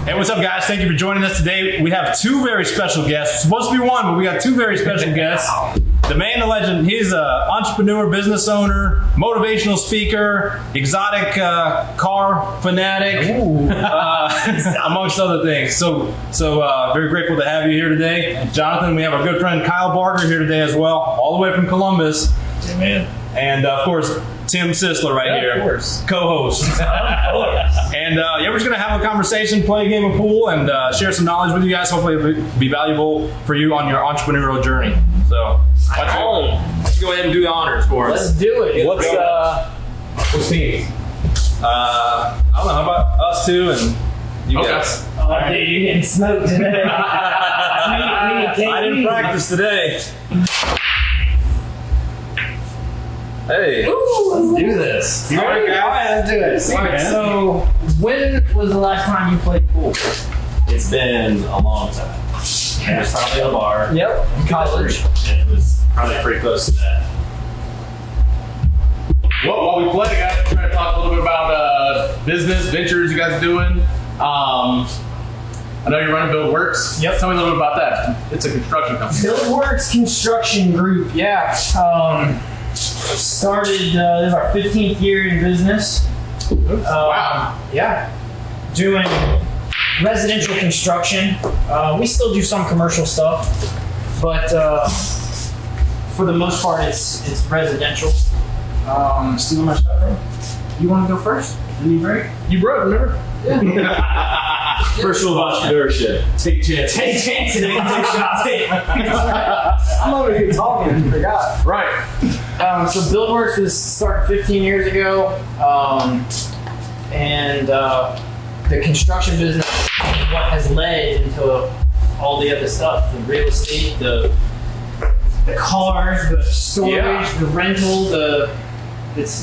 Hey, what's up, guys? Thank you for joining us today. We have two very special guests. It's supposed to be one, but we got two very special guests. The man, the legend, he's an entrepreneur, business owner, motivational speaker, exotic car fanatic, amongst other things. So very grateful to have you here today. And Jonathan, we have our good friend Kyle Barger here today as well, all the way from Columbus. Yeah, man. And of course, Tim Sisler right here, of course. co-host. And we're just gonna have a conversation, play a game of pool, and share some knowledge with you guys. Hopefully it'll be valuable for you on your entrepreneurial journey. So why don't you go ahead and do the honors for us. Let's do it. What's team? I don't know, how about us two and you guys? Oh, dude, you're getting smoked today. I didn't practice today. Hey. Ooh, let's do this. You ready, guys? All right, let's do it. All right, so when was the last time you played pool? It's been a long time. It was probably at a bar. Yep. In college. And it was probably pretty close to that. Well, while we play, guys, we're going to talk a little bit about business ventures you guys are doing. I know you're running BuildWorks. Yep. Tell me a little bit about that. It's a construction company. BuildWorks Construction Group, yeah. Started, this is our 15th year in business. Wow. Yeah. Doing residential construction. We still do some commercial stuff, but for the most part, it's residential. Stealing my stuff, bro? You want to go first? Didn't you break? You broke, remember? First rule of entrepreneurship: take chances. Take chances. Take shots. I'm over here talking and forgot. Right. So BuildWorks was started 15 years ago, and the construction business is what has led into all the other stuff: the real estate, the cars, the storage, the rental. It's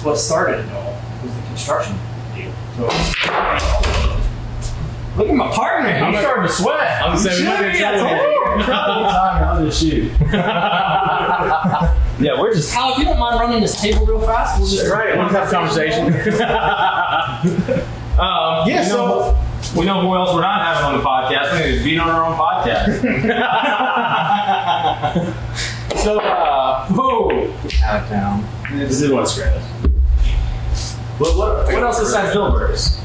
what started it all. Was the construction deal. So, look at my partner. I'm starting to sweat. I'm saying we might get in trouble. I'll just shoot. Yeah, we're just. Hal, if you don't mind running this table real fast, we'll just Right, let's have a conversation. Yeah, so we know who else we're not having on the podcast. We're going to be on our own podcast. So, whoa, out of town. This is what's great. What else besides BuildWorks?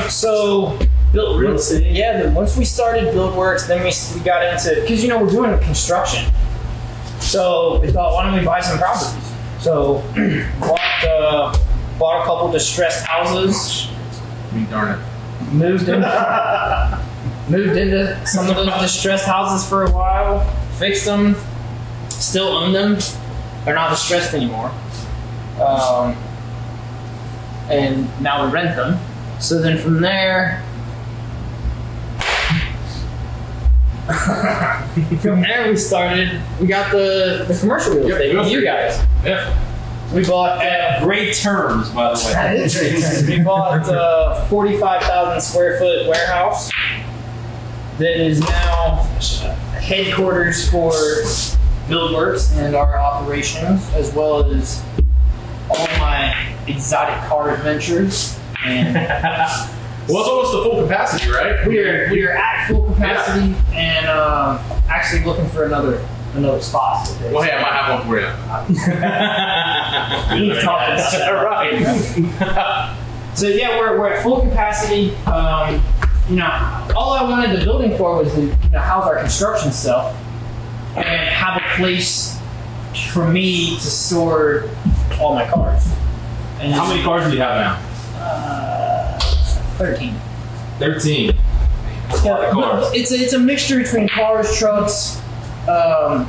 So Real estate? Yeah, then once we started BuildWorks, then we got into, because we're doing construction. So we thought, why don't we buy some properties? So bought a couple distressed houses. Darn it. Moved into some of those distressed houses for a while. Fixed them. Still own them. They're not distressed anymore. And now we rent them. So then from there, we got the commercial real estate with you guys. Yeah. We bought Great terms, by the way. that is great terms. We bought a 45,000 square foot warehouse that is now headquarters for BuildWorks and our operations, as well as all my exotic car adventures. And Well, it's almost the full capacity, right? we are at full capacity and actually looking for another spot. Well, hey, I might have one for you. We've talked about that. Right. So yeah, we're at full capacity. All I wanted the building for was to house our construction stuff and have a place for me to store all my cars. And How many cars do you have now? 13. 13. Yeah, cars. It's a mixture between cars, trucks. I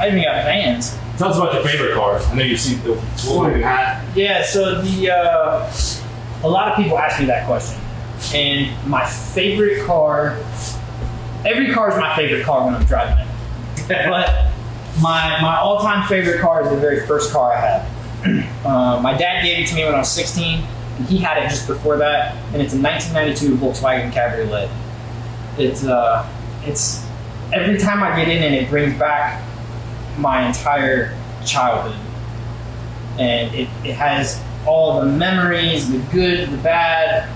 even got vans. Tell us about your favorite car. I know you see the hat. Yeah, so a lot of people ask me that question. And my favorite car, every car is my favorite car when I'm driving it. But my all-time favorite car is the very first car I had. My dad gave it to me when I was 16, and he had it just before that, and it's a 1992 Volkswagen Cabriolet. It's every time I get in it brings back my entire childhood. And it has all the memories, the good, the bad,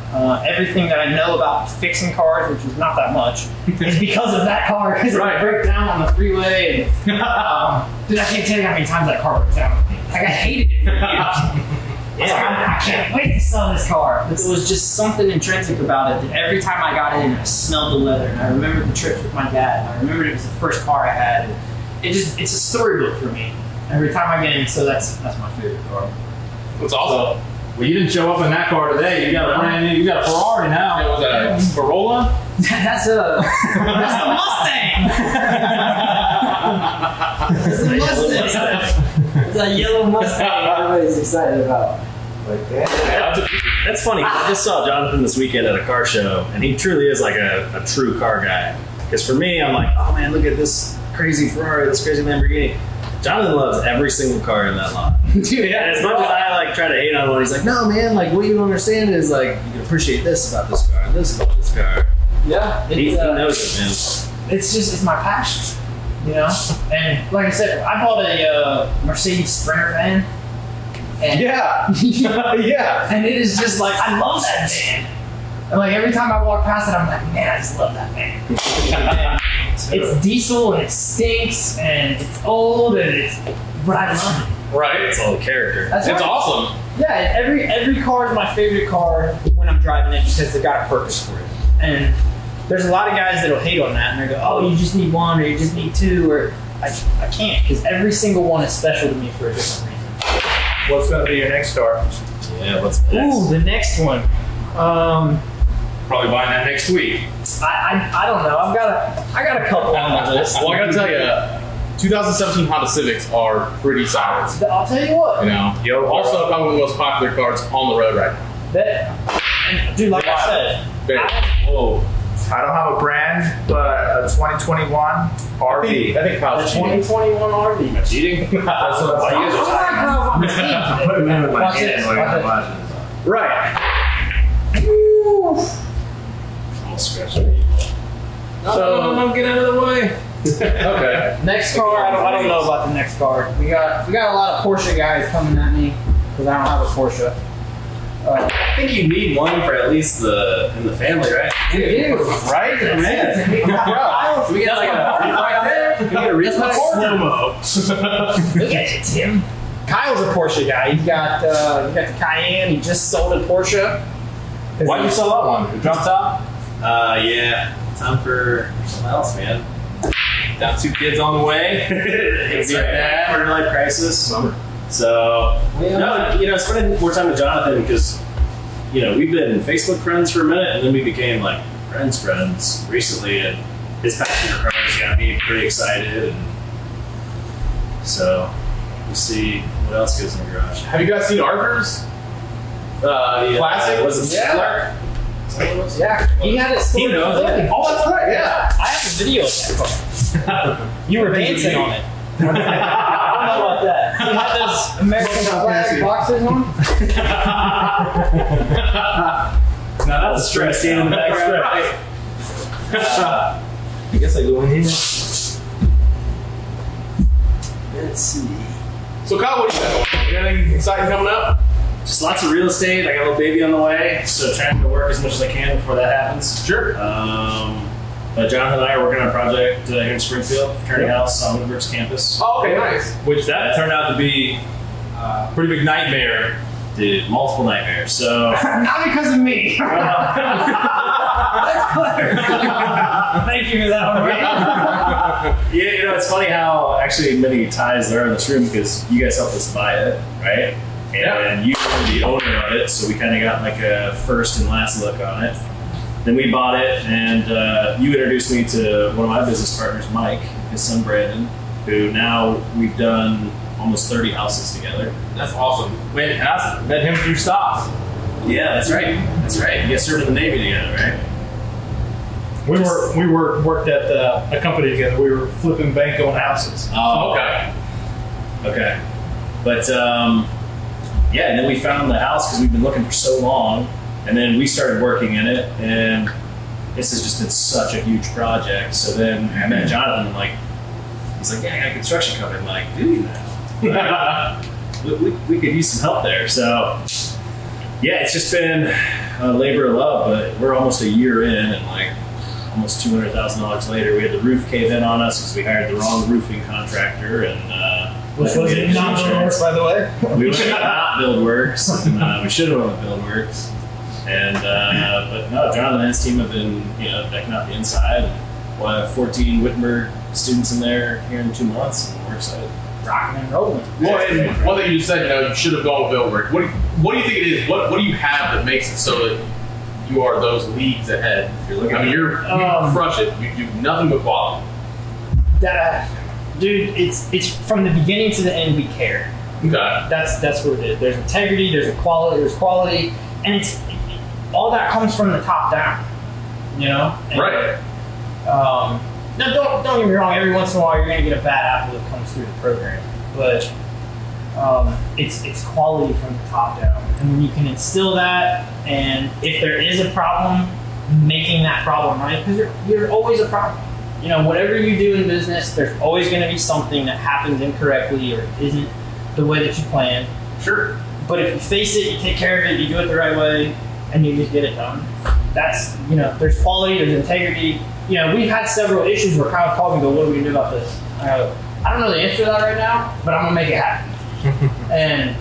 everything that I know about fixing cars, which is not that much, is because of that car, because it would break down on the freeway. And, dude, I can't tell you how many times that car broke down. Like, I hated it for years. I can't wait to sell this car. But there was just something intrinsic about it that every time I got in, I smelled the leather. And I remembered the trips with my dad. And I remembered it was the first car I had. And it's a storybook for me every time I get in. So that's my favorite car. That's awesome. Well, you didn't show up in that car today. You got a brand new. You got a Ferrari now. It was a Corolla. That's the Mustang. That's the Mustang. It's a yellow Mustang. Everybody's excited about. That's funny. I just saw Jonathan this weekend at a car show, and he truly is like a true car guy. Because for me, I'm like, oh man, look at this crazy Ferrari, this crazy Lamborghini. Jonathan loves every single car in that lot. Dude, yeah. And as much as I like try to hate on one, he's like, no man, like what you don't understand is like you can appreciate this about this car and this about this car. Yeah. He knows it, man. It's my passion, you know. And like I said, I bought a Mercedes Sprinter van. And Yeah. Yeah. And it is just like, I love that van. And like every time I walk past it, I'm like, man, I just love that van. And it's diesel and it stinks and it's old and but I love it. Right. It's all the character. That's It's right. awesome. Yeah, every car is my favorite car when I'm driving it because they got a purpose for it. And there's a lot of guys that'll hate on that and they go, oh, you just need one or you just need two, or I can't, because every single one is special to me for a different reason. What's going to be your next car? Yeah, what's the next? Ooh, the next one. Probably buying that next week. I don't know. I got a couple on my list. Well, I gotta tell you, 2017 Honda Civics are pretty solid. I'll tell you what. You know, also probably one of the most popular cars on the road right now. And dude, like I said, Whoa. I don't have a brand, but a 2021 RV. I think the Kyle's cheating. 2021 RV. Cheating? That's what I'm Watch this. Right. Almost scratched me. So No, get out of the way. Okay. next car, I don't know about the next car. We got a lot of Porsche guys coming at me because I don't have a Porsche. I think you need one for at least in the family, right? You do, Right? Man. Can we get like a can we get a real slow-mo? Look at you, Tim. Kyle's a Porsche guy. He's got the Cayenne. He just sold a Porsche. Why'd you sell that one? The drop top? Yeah. Time for something else, man. Got 2 kids on the way. It's like that quarter life crisis. So, no, spending more time with Jonathan because, we've been Facebook friends for a minute and then we became like friends recently, and his passion for cars got me pretty excited, and so we'll see what else goes in the garage. Have you guys seen Arthur's? Classic? Was it Slark? Yeah, he had it stored. He knows it. Oh, that's right. Yeah, I have a video of that car. You were dancing on it. I don't know about that. He had those American flag boxes on. Now that's a stress scene in the background. Right. I guess I go in here. Let's see. So Kyle, what do you got? You got anything exciting coming up? Just lots of real estate. I got a little baby on the way, so trying to work as much as I can before that happens. Sure. But Jonathan and I are working on a project here in Springfield, fraternity house on Wittenberg's campus. Oh, okay, nice. Which that turned out to be a pretty big nightmare. Dude, multiple nightmares. So Not because of me. That's clever. Thank you for that one. yeah, it's funny how actually many ties there are in this room because you guys helped us buy it, right? And you were the owner of it, so we kind of got like a first and last look on it. Then we bought it, and you introduced me to one of my business partners, Mike, his son Brandon, who now we've done almost 30 houses together. That's awesome. Wait, and I met him through Stops. Yeah, that's right. That's right. You guys served in the Navy together, right? We worked at a company together. We were flipping bank on houses. Oh, Okay. okay. But yeah, and then we found the house because we've been looking for so long, and then we started working in it, and this has just been such a huge project. So then I met Jonathan, and he's like, yeah, I got a construction company. I'm like, do you now? we could use some help there. So yeah, it's just been a labor of love, but we're almost a year in, and like almost $200,000 later, we had the roof cave in on us because we hired the wrong roofing contractor, and Which was not Buildworks, by the way. we went with not Buildworks, and we should have went with Buildworks. And but no, John and his team have been decking out the inside. We'll have 14 Wittenberg students in there here in 2 months, and we're excited. Rocking and rolling. Well, and one thing you said, you should have gone with Wittenberg. What do you think it is? What do you have that makes it so that you are those leagues ahead? You crush it. You do nothing but quality. Dude, it's from the beginning to the end. We care. Okay. That's what it is. There's integrity. There's quality, and it's all that comes from the top down. And, Right. Now, don't get me wrong. Every once in a while, you're going to get a bad apple that comes through the program, but it's quality from the top down. And when you can instill that, and if there is a problem, making that problem right, because you're always a problem. Whatever you do in business, there's always going to be something that happens incorrectly or isn't the way that you planned. Sure. But if you face it, you take care of it, you do it the right way, and you just get it done. That's, there's quality, there's integrity. We've had several issues where Kyle called me and go, what are we going to do about this? I go, I don't know the answer to that right now, but I'm going to make it happen. And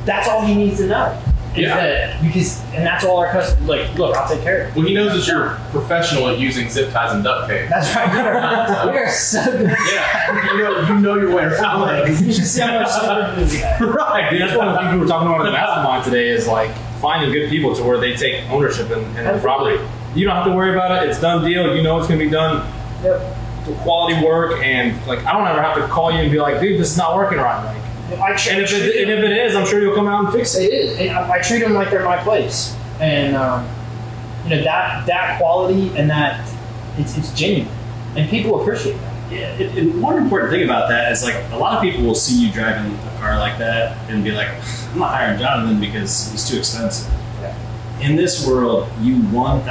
that's all he needs to know. And that's all our customers, look, I'll take care of it. Well, he knows that you're professional at using zip ties and duct tape. That's right. We are so good. Yeah. You know your way around. You should see how much stuff we have. Right. Dude, that's one of the things we were talking about in the mastermind today is like finding good people to where they take ownership in the property. You don't have to worry about it. It's done deal. It's going to be done. Yep. Quality work, and I don't ever have to call you and be like, dude, this is not working right. And if it is, I'm sure you'll come out and fix it. It is. And I treat them like they're my place. And that quality and that it's genuine, and people appreciate that. Yeah, and one important thing about that is a lot of people will see you driving a car like that and be like, I'm not hiring Jonathan because he's too expensive. Yeah. In this world, you 1,000%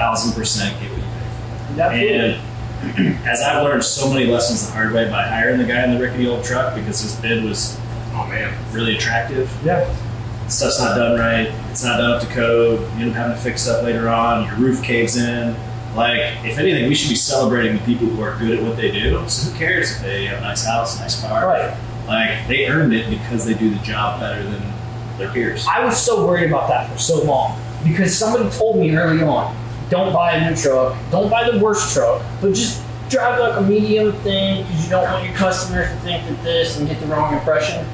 get what you pay for. Absolutely. And as I've learned so many lessons the hard way by hiring the guy in the rickety old truck because his bid was, really attractive. Yeah. Stuff's not done right. It's not done up to code. You end up having to fix stuff later on. Your roof caves in. If anything, we should be celebrating the people who are good at what they do. So who cares if they have a nice house, nice car? Right. They earned it because they do the job better than their peers. I was so worried about that for so long because somebody told me early on, don't buy a new truck, don't buy the worst truck, but just drive a medium thing because you don't want your customers to think that this and get the wrong impression.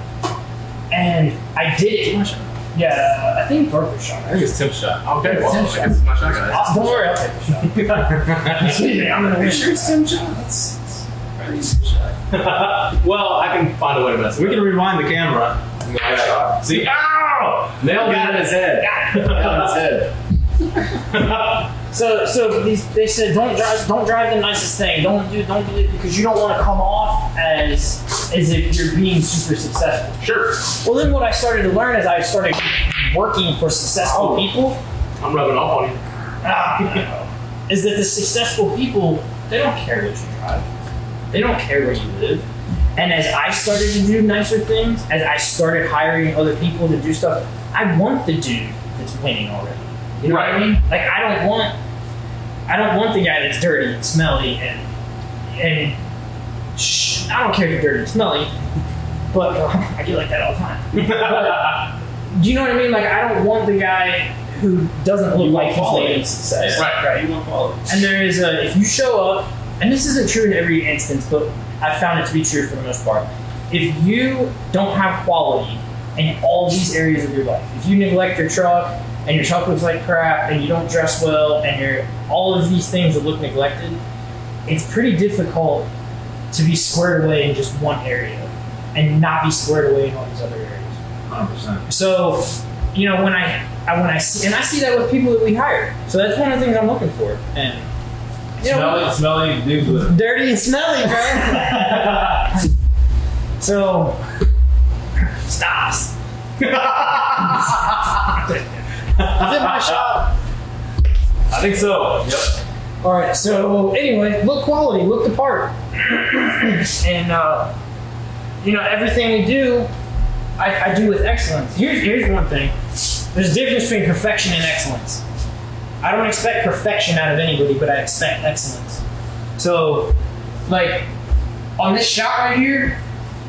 And I did it. Yeah, I think Barker shot. I think it's Tim's shot. Okay, well, Tim I guess it's my shot, guys. Don't worry, I'll take the shot. I'm gonna win. Sure, it's Tim John. That's probably Tim shot. Well, I can find a way to mess it We can rewind the camera. Nice shot. See? Ow! Nailed it in his head. Nailed his head. So they said don't drive the nicest thing. Don't do it because you don't want to come off as if you're being super successful. Sure. Well, then what I started to learn as I started working for successful people I'm rubbing off on you. is that the successful people, they don't care what you drive. They don't care where you live. And as I started to do nicer things, as I started hiring other people to do stuff, I want the dude that's winning already. You know what I mean? I don't want the guy that's dirty and smelly and I don't care if you're dirty and smelly, but I get like that all the time. But, do you know what I mean? I don't want the guy who doesn't look like he's leading success. Yeah. Right. You want quality. And there is if you show up, and this isn't true in every instance, but I've found it to be true for the most part. If you don't have quality in all these areas of your life, if you neglect your truck, and your truck looks like crap, and you don't dress well, and you're all of these things that look neglected, it's pretty difficult to be squared away in just one area and not be squared away in all these other areas. 100%. So, when I see that with people that we hire. So that's one of the things I'm looking for. And Smelly dudes with dirty and smelly, bro. So, stops. Is it my shot? I think so. Yep. All right. So anyway, look quality, look the part, and everything we do, I do with excellence. Here's one thing. There's a difference between perfection and excellence. I don't expect perfection out of anybody, but I expect excellence. So, like, on this shot right here,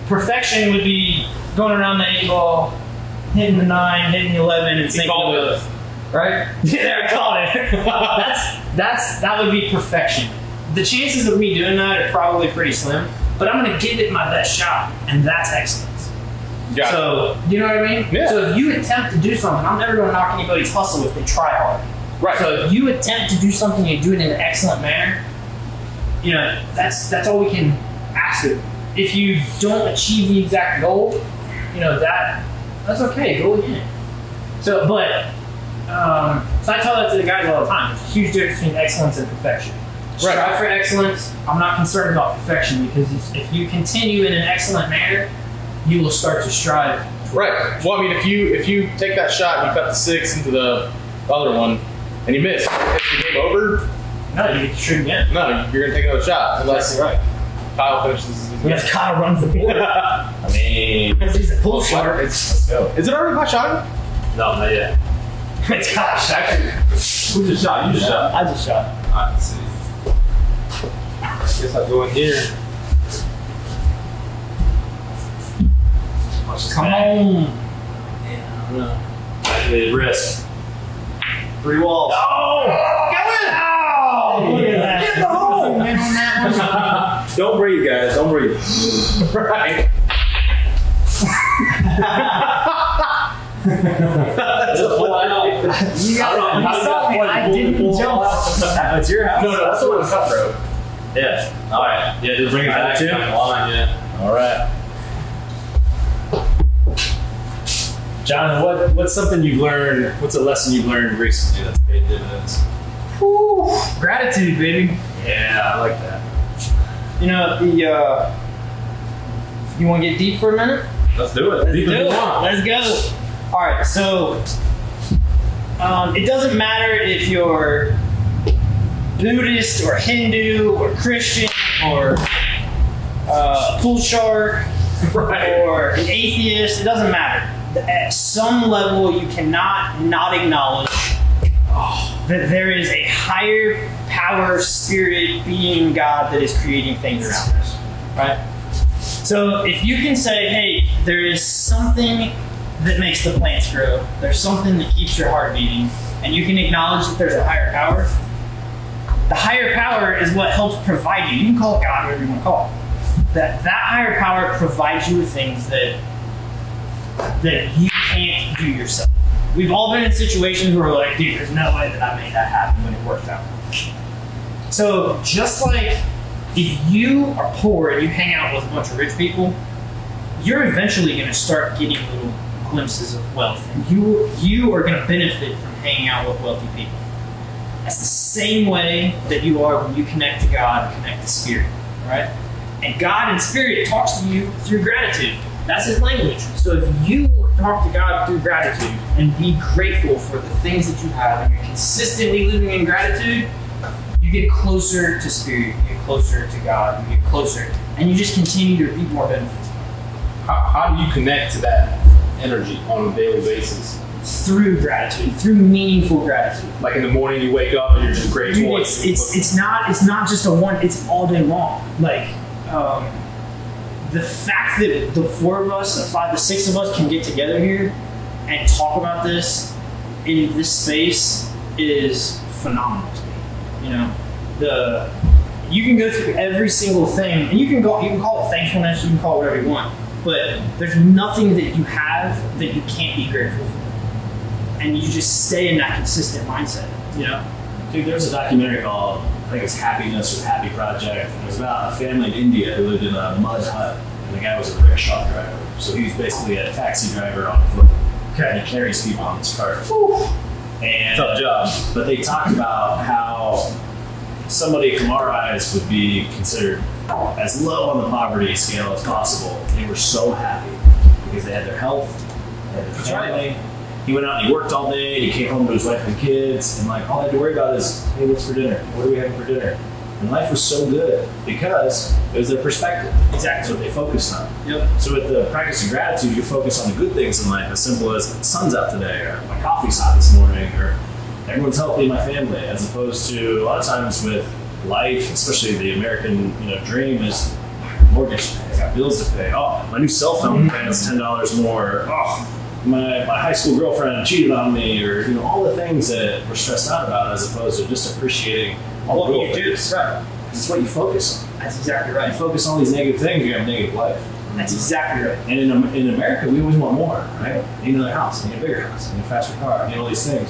perfection would be going around the 8 ball, hitting the 9, hitting the 11, and sinking the both. Right? Yeah, there, I called it. That would be perfection. The chances of me doing that are probably pretty slim, but I'm going to give it my best shot, and that's excellence. Yeah. So, you know what I mean? Yeah. So if you attempt to do something, I'm never going to knock anybody's hustle if they try hard. Right. So if you attempt to do something and do it in an excellent manner, you know, that's all we can ask of. If you don't achieve the exact goal, you know, that's okay, go again. So, so I tell that to the guys all the time. There's a huge difference between excellence and perfection. Right. Strive for excellence. I'm not concerned about perfection because if you continue in an excellent manner, you will start to strive. Right. Well, I mean, if you take that shot and you cut the 6 into the other one and you miss, is the game over? No, you get to shoot again. No, you're gonna take another shot unless That's right. Kyle finishes. Yes, Kyle runs the board. I mean, Because he's a pull shooter. let's go. Is it already my shot? No, not yet. It's Kyle shot. Who just shot? You just shot. I just shot. Alright, let's see. Guess I'll go in here. Come on. Calculated risk. 3 walls. Oh! Go in! Oh! Look at that. Get the hole, man, on that one. Don't breathe, guys. Don't breathe. Right. You saw me. I didn't jump. It's your house. No, that's the one with cutthroat. Yeah. All right. Yeah, just bring it back too. Line, yeah. All right. John, what's something you've learned? What's a lesson you've learned recently that's paid dividends? Whew. Gratitude, baby. Yeah, I like that. You know, you want to get deep for a minute? Let's do it. Let's do it. Let's go. All right, so it doesn't matter if you're Buddhist or Hindu or Christian or pool shark or an atheist. It doesn't matter. At some level, you cannot not acknowledge that there is a higher power, spirit, being, God that is creating things around us, right? So if you can say, hey, there is something that makes the plants grow, there's something that keeps your heart beating, and you can acknowledge that there's a higher power, the higher power is what helps provide you. You can call it God, whatever you want to call it. That higher power provides you with things that you can't do yourself. We've all been in situations where we're like, dude, there's no way that I made that happen when it worked out. So just like if you are poor and you hang out with a bunch of rich people, you're eventually going to start getting little glimpses of wealth, and you are going to benefit from hanging out with wealthy people. That's the same way that you are when you connect to God and connect to Spirit, right? And God and Spirit talks to you through gratitude. That's His language. So if you talk to God through gratitude and be grateful for the things that you have, and you're consistently living in gratitude, you get closer to Spirit, you get closer to God, you get closer, and you just continue to reap more benefits. How do you connect to that energy on a daily basis? Through gratitude, through meaningful gratitude. Like in the morning, you wake up and you're just grateful. Dude, it's not just a one. It's all day long. Like the fact that the 4 of us, the 5, the 6 of us can get together here and talk about this in this space is phenomenal to me. You know, you can go through every single thing, and you can call it thankfulness, you can call it whatever you want, but there's nothing that you have that you can't be grateful for. And you just stay in that consistent mindset, you know? Dude, there's a documentary called, I think it's Happiness or Happy Project, and it was about a family in India who lived in a mud hut, and the guy was a rickshaw driver. So he's basically a taxi driver on foot. Okay. And he carries people on his cart. And, Tough job. But they talked about how somebody from our eyes would be considered as low on the poverty scale as possible. They were so happy because they had their health, they had their family. He went out and he worked all day, he came home to his wife and kids, and like all I had to worry about is, hey, what's for dinner? What are we having for dinner? And life was so good because it was their perspective. Exactly. That's what they focused on. Yep. So with the practice of gratitude, you focus on the good things in life, as simple as the sun's out today, or my coffee's hot this morning, or everyone's healthy in my family, as opposed to a lot of times with life, especially the American dream, is mortgage to pay, I got bills to pay. Oh, my new cell phone plan is $10 more. Oh, my high school girlfriend cheated on me, or all the things that we're stressed out about, as opposed to just appreciating all the little things. Right. Because it's what you focus on. That's exactly You right. focus on all these negative things, you have a negative life. That's exactly right. And in America, we always want more, right? I need another house, I need a bigger house, I need a faster car, I need all these things,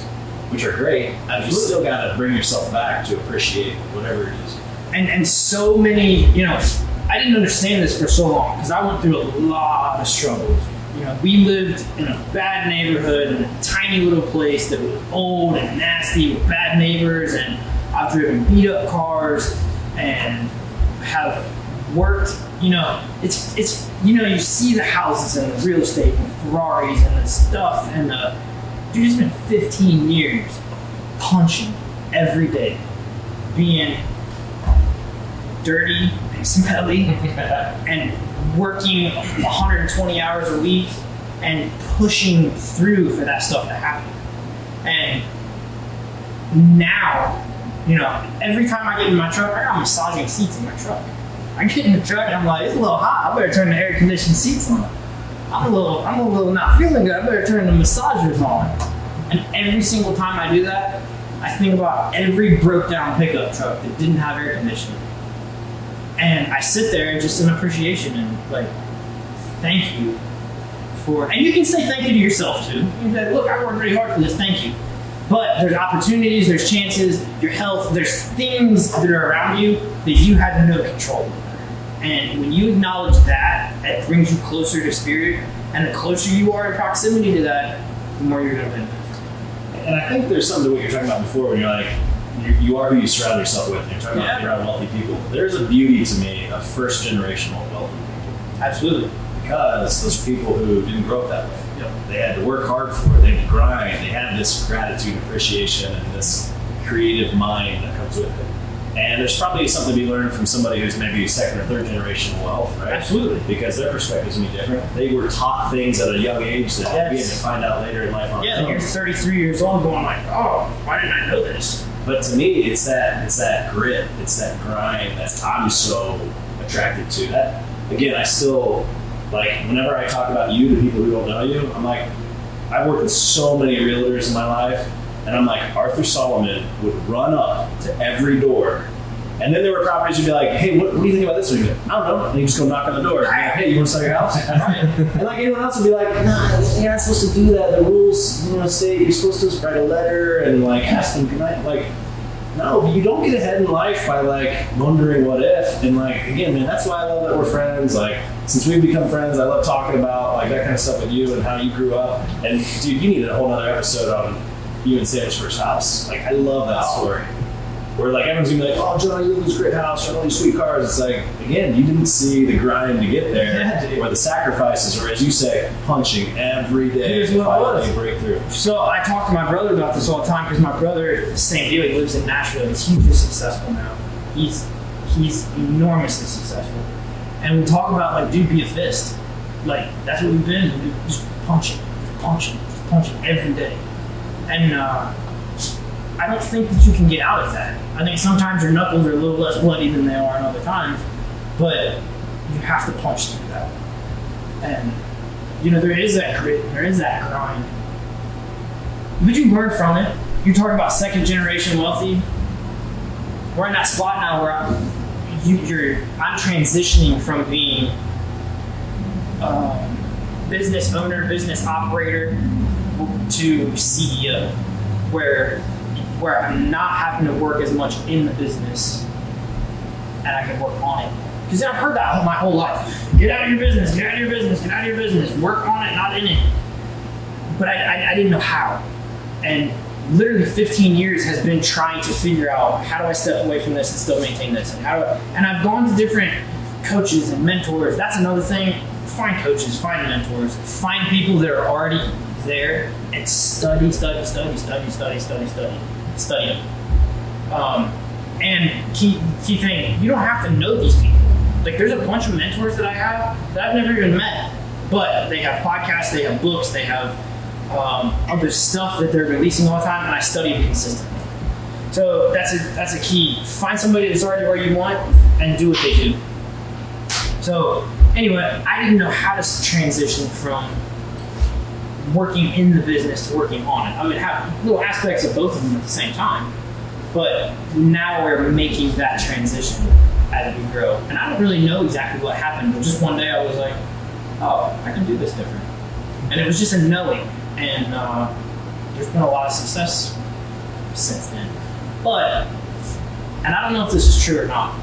which are great. But you still got to bring yourself back to appreciate whatever it is. And so many, I didn't understand this for so long because I went through a lot of struggles. We lived in a bad neighborhood in a tiny little place that was old and nasty with bad neighbors, and I've driven beat up cars and have worked, it's you see the houses and the real estate and the Ferraris and the stuff, and dude, it's been 15 years punching every day, being dirty and smelly and working 120 hours a week and pushing through for that stuff to happen. And now, every time I get in my truck, I got massaging seats in my truck. I get in the truck and I'm like, it's a little hot, I better turn the air conditioned seats on. I'm a little not feeling good, I better turn the massagers on. And every single time I do that, I think about every broke down pickup truck that didn't have air conditioning. And I sit there just in appreciation and like, thank you for, and you can say thank you to yourself too. You can say, look, I worked really hard for this, thank you. But there's opportunities, there's chances, your health, there's things that are around you that you had no control over. And when you acknowledge that, it brings you closer to spirit. And the closer you are in proximity to that, the more you're going to benefit. And I think there's something to what you're talking about before, when you're like, you are who you surround yourself with. And you're talking about being around wealthy people. There's a beauty to me of first generational wealthy people. Absolutely. Because those are people who didn't grow up that way. They had to work hard for it. They had to grind. They had this gratitude, appreciation, and this creative mind that comes with it. And there's probably something to be learned from somebody who's maybe second or third generation wealth, right? Absolutely. Because their perspectives will be different. They were taught things at a young age that we had to find out later in life on Yeah, our own. you're 33 years old going like, oh, why didn't I know this? But to me, it's that grit, it's that grind that I'm so attracted to. That again, I still like whenever I talk about you to people who don't know you, I'm like, I've worked with so many realtors in my life, and I'm like, Arthur Solomon would run up to every door. And then there were properties who'd be like, hey, what do you think about this one? He'd be like, I don't know. And he'd just go knock on the door. And be like, hey, you want to sell your house? And like anyone else would be like, nah, you're not supposed to do that. The rules, state you're supposed to just write a letter and like ask them good night. Like, no, you don't get ahead in life by like wondering what if. And like, again, man, that's why I love that we're friends. Like, since we've become friends, I love talking about like that kind of stuff with you and how you grew up. And dude, you need a whole other episode on you and Sam's first house. Like, I love that story. Where like everyone's gonna be like, oh, John, you live in this great house, you have all these sweet cars. It's like, again, you didn't see the grind to get there, or the sacrifices, or as you say, punching every day. Here's what it was. Breakthrough. So I talk to my brother about this all the time because my brother, same deal, he lives in Nashville. He's hugely successful now. He's enormously successful. And we talk about like, dude, be a fist. Like, that's what we've been, dude, just punching every day. And I don't think that you can get out of that. I think sometimes your knuckles are a little less bloody than they are in other times, but you have to punch through that. And, there is that grit, there is that grind. But you learn from it. You're talking about second generation wealthy. We're in that spot now where I'm transitioning from being business owner, business operator to CEO, where I'm not having to work as much in the business and I can work on it. Because I've heard that my whole life. Get out of your business, get out of your business, get out of your business. Work on it, not in it. But I didn't know how. And literally 15 years has been trying to figure out, how do I step away from this and still maintain this? And I've gone to different coaches and mentors. That's another thing. Find coaches, find mentors, find people that are already there and study them. And key thing, you don't have to know these people. Like, there's a bunch of mentors that I have that I've never even met, but they have podcasts, they have books, they have other stuff that they're releasing all the time, and I study it consistently. So that's a key. Find somebody that's already where you want and do what they do. So anyway, I didn't know how to transition from working in the business to working on it. I would have little aspects of both of them at the same time, but now we're making that transition as we grow. And I don't really know exactly what happened, but just one day I was like, oh, I can do this different. And it was just a knowing. And there's been a lot of success since then. But, and I don't know if this is true or not,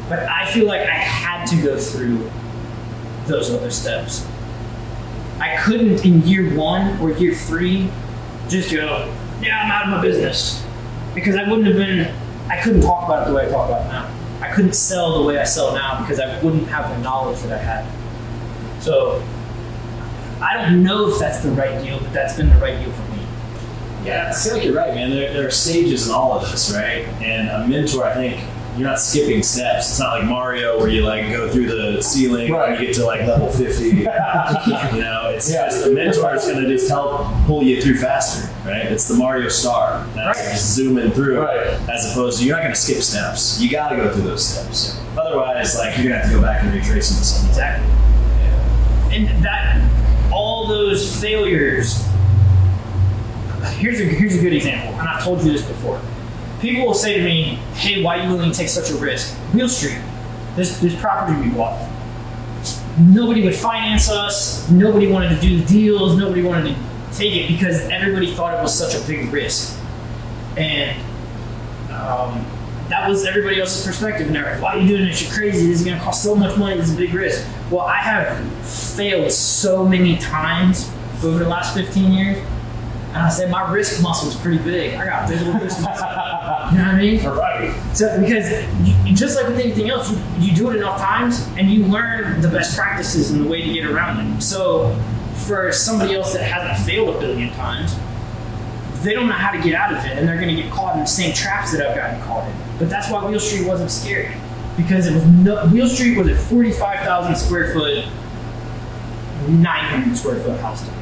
but I feel like I had to go through those other steps. I couldn't in year 1 or year 3 just go, yeah, I'm out of my business. Because I couldn't talk about it the way I talk about it now. I couldn't sell the way I sell now because I wouldn't have the knowledge that I had. So I don't know if that's the right deal, but that's been the right deal for me. Yeah, I feel like you're right, man. There are stages in all of this, right? And a mentor, I think, you're not skipping steps. It's not like Mario where you like go through the ceiling and you get to like level 50. You know, it's just a mentor is going to just help pull you through faster, right? It's the Mario star. That's just zooming through, as opposed to you're not going to skip steps. You got to go through those steps. Otherwise, like you're going to have to go back and retrace them to something. Exactly. Yeah. And that all those failures. Here's a good example, and I've told you this before. People will say to me, hey, why are you willing to take such a risk? Wheel Street, this property we bought. Nobody would finance us. Nobody wanted to do the deals. Nobody wanted to take it because everybody thought it was such a big risk. And that was everybody else's perspective. And they're like, why are you doing this? You're crazy. This is going to cost so much money. This is a big risk. Well, I have failed so many times over the last 15 years. And I said, my risk muscle is pretty big. I got big old risk muscle. You know what I mean? Right. So, because you, just like with anything else, you do it enough times and you learn the best practices and the way to get around them. So for somebody else that hasn't failed a billion times, they don't know how to get out of it and they're going to get caught in the same traps that I've gotten caught in. But that's why Wheel Street wasn't scary. Because it was Wheel Street was a 45,000 square foot, 900 square foot house to me.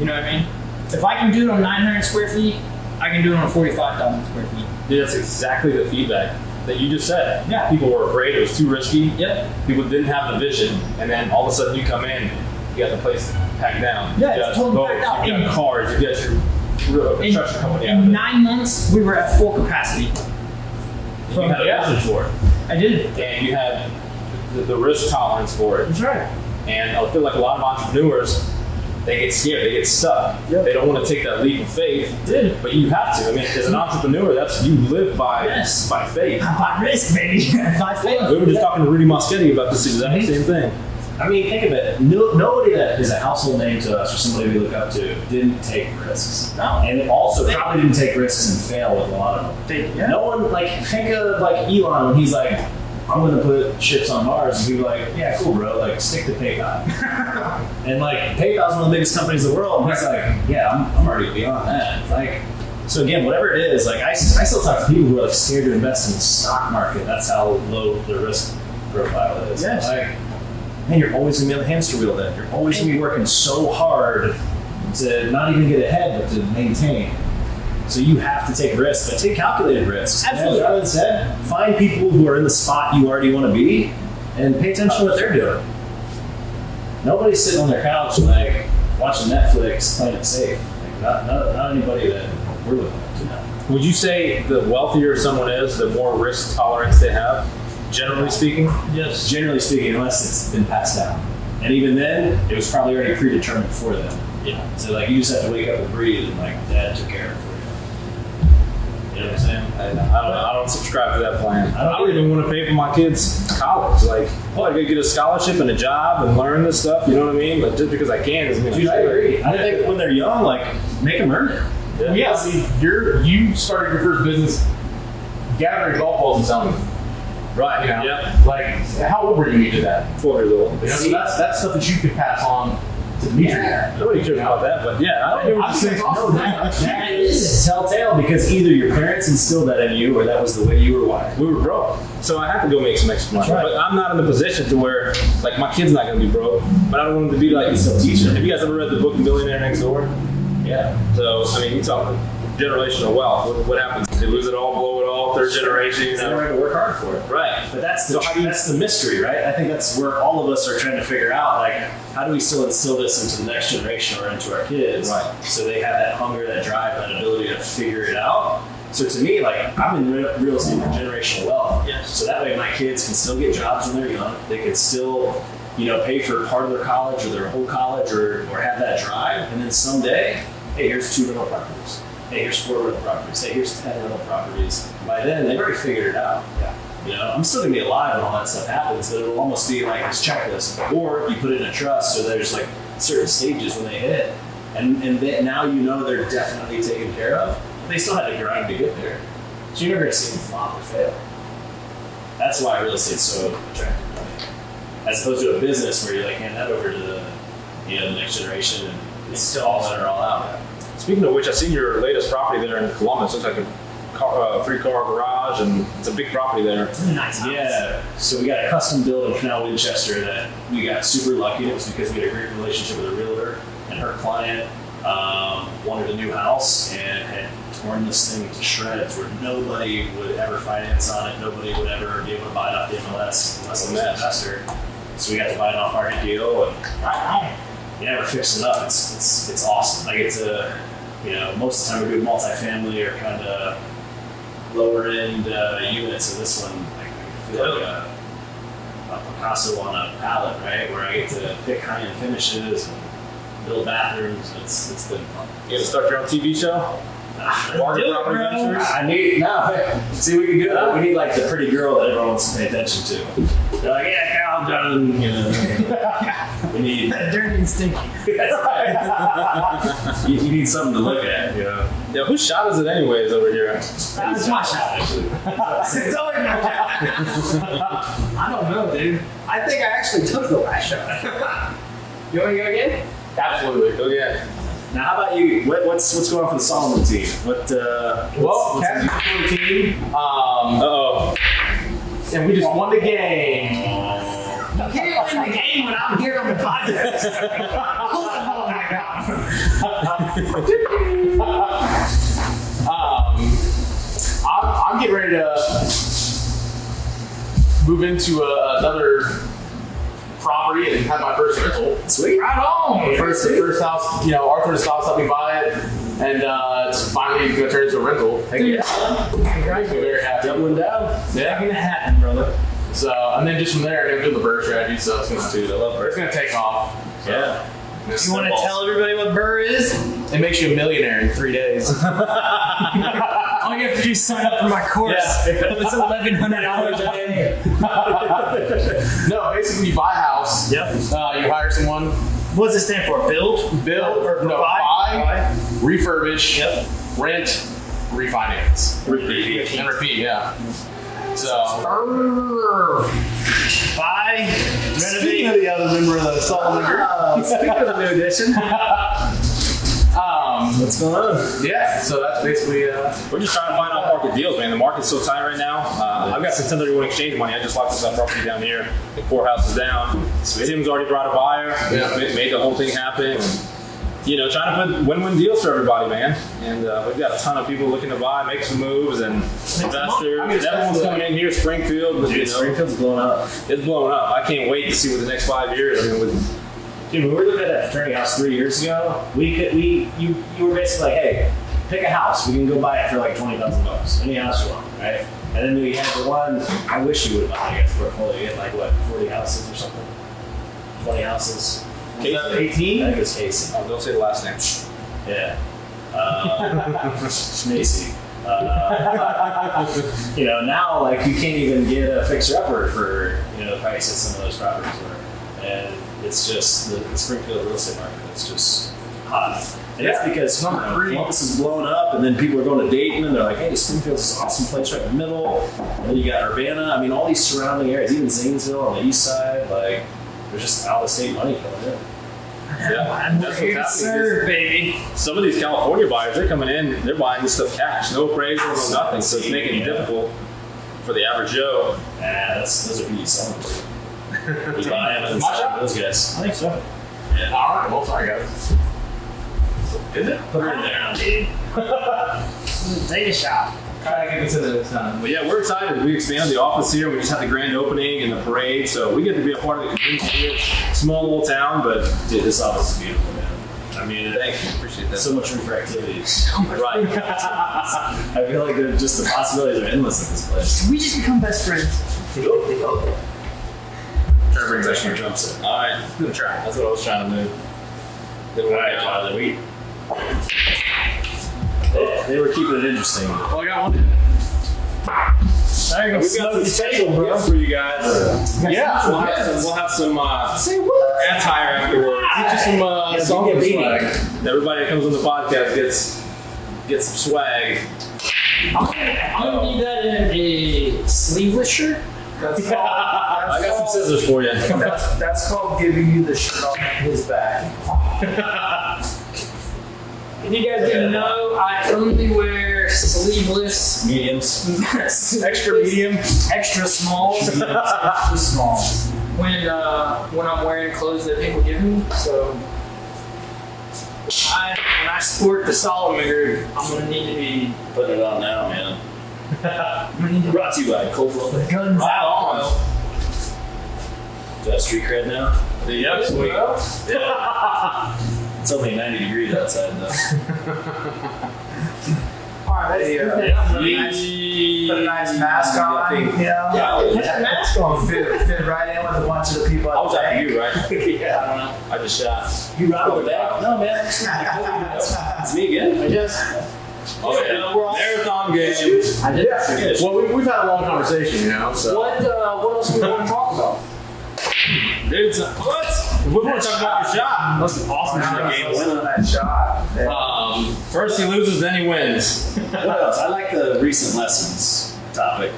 You know what I mean? If I can do it on 900 square feet, I can do it on 45,000 square feet. Dude, that's exactly the feedback that you just said. Yeah. People were afraid it was too risky. Yep. People didn't have the vision, and then all of a sudden you come in, you got the place packed down. Yeah, you it's got totally boats, packed out. you got cars, you got your construction company out In there. 9 months, we were at full capacity. You had a vision for it, I did. and you had the risk tolerance for it. That's right. And I feel like a lot of entrepreneurs, they get scared, they get stuck. Yep. They don't want to take that leap of faith. Did. But you have to. I mean, as an entrepreneur, that's you live by faith. By risk, baby. By faith. We were just talking to Rudy Moschetti about this exact same thing. I mean, think of it. Nobody that is a household name to us or somebody we look up to didn't take risks. No. And also probably didn't take risks and fail with a lot of them. No one, like, think of like Elon when he's like, I'm going to put ships on Mars. And people are like, yeah, cool, bro. Like, stick to PayPal. And like, PayPal's one of the biggest companies in the world. And he's like, yeah, I'm already beyond that. Like, so again, whatever it is, like, I still talk to people who are like scared to invest in the stock market. That's how low the risk profile is. Yes. Like, man, you're always going to be on the hamster wheel then. You're always going to be working so hard to not even get ahead, but to maintain. So you have to take risks, but take calculated risks. Absolutely. As Jonathan said, find people who are in the spot you already want to be and pay attention to what they're doing. Nobody's sitting on their couch like watching Netflix, playing it safe. Like, not anybody that we're looking up to now. Would you say the wealthier someone is, the more risk tolerance they have, generally speaking? Yes. Generally speaking, unless it's been passed down. And even then, it was probably already predetermined for them. Yeah. So like you just have to wake up and breathe and like dad took care of it for you. You know what I'm saying? I don't subscribe to that plan. I don't even want to pay for my kids' college. Like, well, I gotta get a scholarship and a job and learn this stuff. You know what I mean? But just because I can doesn't mean I should. I agree. I think when they're young, like make them earn it. Yeah, see, you started your first business gathering golf balls and selling them. Right. You know? Yeah. Like, how old were you when you did that? 4 years old. You know, so that's stuff that you could pass on Nobody cares about that, but yeah, I hear what you're saying. That is a telltale because either your parents instilled that in you or that was the way you were wired. We were broke, so I had to go make some extra money. That's right. But I'm not in a position to where, like, my kid's not going to be broke, but I don't want him to be like. Still teach him. Have you guys ever read the book Millionaire Next Door? Yeah. So I mean, you talk generational wealth. What happens? They lose it all, blow it all, third generation. You They know? never had to work hard for it. Right. But that's the So how do you- that's the mystery, right? I think that's where all of us are trying to figure out, like, how do we still instill this into the next generation or into our kids, Right. so they have that hunger, that drive, that ability to figure it out. So to me, like, I'm in real estate for generational wealth. Yes. So that way my kids can still get jobs when they're young. They can still, pay for part of their college or their whole college or have that drive. And then someday, hey, here's 2 rental properties. Hey, here's 4 rental properties. Hey, here's 10 rental properties. By then, they've already figured it out. Yeah. I'm still gonna be alive when all that stuff happens, but it'll almost be like this checklist. Or you put it in a trust, so there's like certain stages when they hit, and then now they're definitely taken care of. They still had to grind to get there, so you're never gonna see them flop or fail. That's why real estate's so attractive, as opposed to a business where you like hand that over to the next generation, and it's still all in or all out. Speaking of which, I seen your latest property there in Columbus. Looks like a 3-car garage, and it's a big property there. Nice. Yeah, so we got a custom build in Canal Winchester that we got super lucky. It was because we had a great relationship with a realtor, and her client wanted a new house and had torn this thing to shreds where nobody would ever finance on it. Nobody would ever be able to buy it off the MLS unless it was an investor. So we got to buy it off our deal, and we're fixing it up. It's awesome. Like it's most of the time we do multifamily or kind of lower end units, and this one I feel like a Picasso on a pallet, right? Where I get to pick high end finishes and build bathrooms. It's been fun. You gonna start your own TV show? Barger Do it, Property bro. Ventures? I need see we can do that. We need like the pretty girl that everyone wants to pay attention to. They're like, yeah, Kyle, I'm done. We need Dirty and stinky. you need something to look at, Yeah, whose shot is it anyways over here? It's my shot. Actually, It's always my shot. I don't know, dude. I think I actually took the last shot. You want to go again? Absolutely. Oh yeah. now how about you? What's going on for the Solomon team? Well, Captain's on the team, Uh-oh. and we just won the game. You can't win the game when I'm here on the podcast. Oh my god. I'm getting ready to move into another property and have my first rental. Sweet. Right on. First house, Arthur just helped me buy it, and it's finally going to turn into a rental. Heck yeah. Makes me very happy. Doubling down. Making it happen, brother. So, and then just from there, I'm going to do the BRRRR strategy. So it's going to take off. So, Yeah. You want to tell everybody what BRRRR is? It makes you a millionaire in 3 days. All you have to do is sign up for my course. Yeah. It's $1,100 a day. No, basically you buy a house. Yep. You hire someone. What does it stand for? Build? Buy, refurbish, Yep. rent, refinance, Repeat. and repeat. Yeah. So. Buy, Speaking renovate. of the other member of the Solomon group. Speaking of the new edition. What's going on? Yeah, so that's basically. We're just trying to find out market deals, man. The market's so tight right now. I've got some 1031 exchange money. I just locked up that property down here, like 4 houses down. Tim's already brought a buyer. Yeah. Made the whole thing happen. Trying to put win-win deals for everybody, man. And we've got a ton of people looking to buy, make some moves, and investors. Everyone's coming in here. Springfield, Springfield's blowing up. it's blowing up. I can't wait to see what the next 5 years. Dude, when we were looking at that fraternity house 3 years ago, you were basically like, hey, pick a house. We can go buy it for like $20,000. Any house you want, right? And then we had the one, I wish you would have bought a portfolio. You had like, 40 houses or something? 20 houses? Casey? 18? I think it was Casey. Oh, don't say the last name. Yeah. Schmacy. Now like you can't even get a fixer-upper for the price that some of those properties were, and it's just the Springfield real estate market. It's just hot, and that's because Columbus is blowing up, and then people are going to Dayton, and they're like, "Hey, Springfield's this awesome place right in the middle." And then you got Urbana. I mean, all these surrounding areas, even Zanesville on the east side, like there's just out-of-state money coming in. Yeah, I'm that's here to what's serve, happening. baby. Some of these California buyers, they're coming in, they're buying this stuff cash, no appraisal, no nothing. So it's making it difficult for the average Joe. Those are pretty solid. We buy them and My sell shop? those guys. I think so. Yeah. All right, well, sorry guys. Is it? Put her in there, dude. Take a shot. Try to get it to the time. But yeah, we're excited. We expanded the office here. We just had the grand opening and the parade, so we get to be a part of the community here. Small little town, but Dude, this office is beautiful, man. I mean, thank you. Appreciate that. so much room for activities. Right. I feel like just the possibilities are endless at this place. Did we just become best friends? Trevor brings extra jumps in. All right. Good try. That's what I was trying to do. Then All right, Tyler, they were keeping it interesting. Well, I got one. There you go. We've got some special gifts for you guys. Yeah, We'll have some attire afterwards. Get you some song swag. Everybody that comes on the podcast gets some swag. I'm gonna need that in a sleeveless shirt. That's I got some scissors for you. That's called giving you the shirt off his back. And you guys didn't know, I only wear sleeveless, Mediums. extra medium, extra small, Extra small. when I'm wearing clothes that people give me. So when I sport the Solomon, I'm gonna need to be Putting it on now, man. I'm gonna need to Brought to you by Cold Roll. guns out. Do you have street cred now? Yep, sweet. Yeah. It's only 90 degrees outside though. All right, Hey, let's put a nice mask on. think- You know? put the mask on. Fit right in with a bunch of the people. I was after you, right? Yeah, I don't know. I just shot. You rattled the bag? No, man. It's me again. I just Oh yeah. Marathon game. I did. Yeah. Well, we've had a long conversation, you know. So What else we want to talk about? Dude, what? We want to talk about your shot. That's an awesome Wow, game. so that shot. Yeah. First he loses, then he wins. What else? I like the recent lessons topic.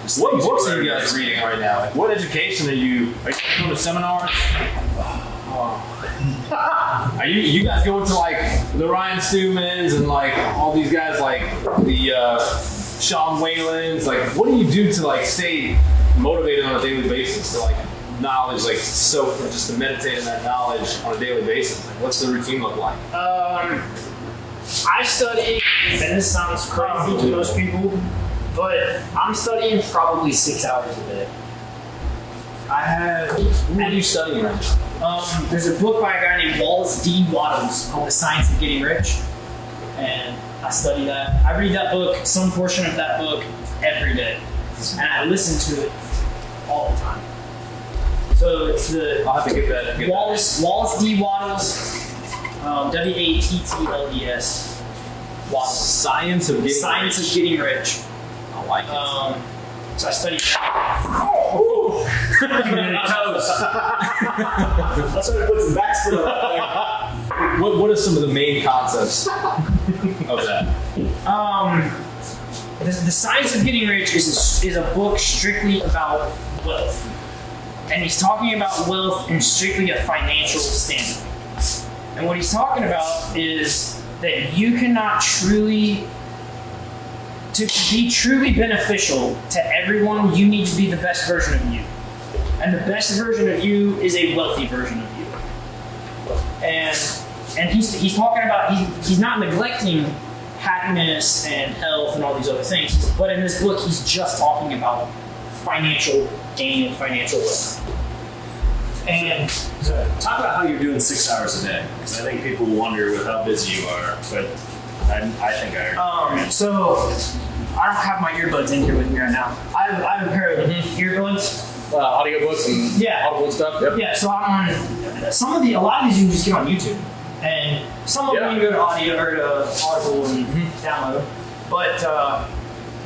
Just What things books are learn you guys as- reading right now? Like, what education are you going to seminars? Are you guys going to like the Ryan Stewmans and like all these guys like the Sean Whalens? Like, what do you do to like stay motivated on a daily basis to like knowledge, like so just to meditate on that knowledge on a daily basis? Like, what's the routine look like? I study, and this sounds crazy to most people, but I'm studying probably 6 hours a day. I have. What are you studying right now? There's a book by a guy named Wallace D. Wattles called The Science of Getting Rich, and I study that. I read that book, some portion of that book, every day, and I listen to it all the time. So it's the I'll have to get that. Wallace D. Wattles, Wattles. Wattles. Science of getting Science rich. of Getting Rich. I like it. So I study. That's why I put some backspin on. What are some of the main concepts of that? The Science of Getting Rich is a book strictly about wealth. And he's talking about wealth in strictly a financial standpoint. And what he's talking about is that you cannot to be truly beneficial to everyone, you need to be the best version of you. And the best version of you is a wealthy version of you. And he's talking about, he's not neglecting happiness and health and all these other things, but in this book, he's just talking about financial gain and financial wealth. And Talk about how you're doing 6 hours a day, because I think people wonder with how busy you are, but I think I. so I don't have my earbuds in here with me right now. I have a pair of earbuds. audiobooks and Yeah. audible stuff. Yep. Yeah, so I'm on a lot of these you can just get on YouTube, and some of them you can go to audio or to Audible and download. But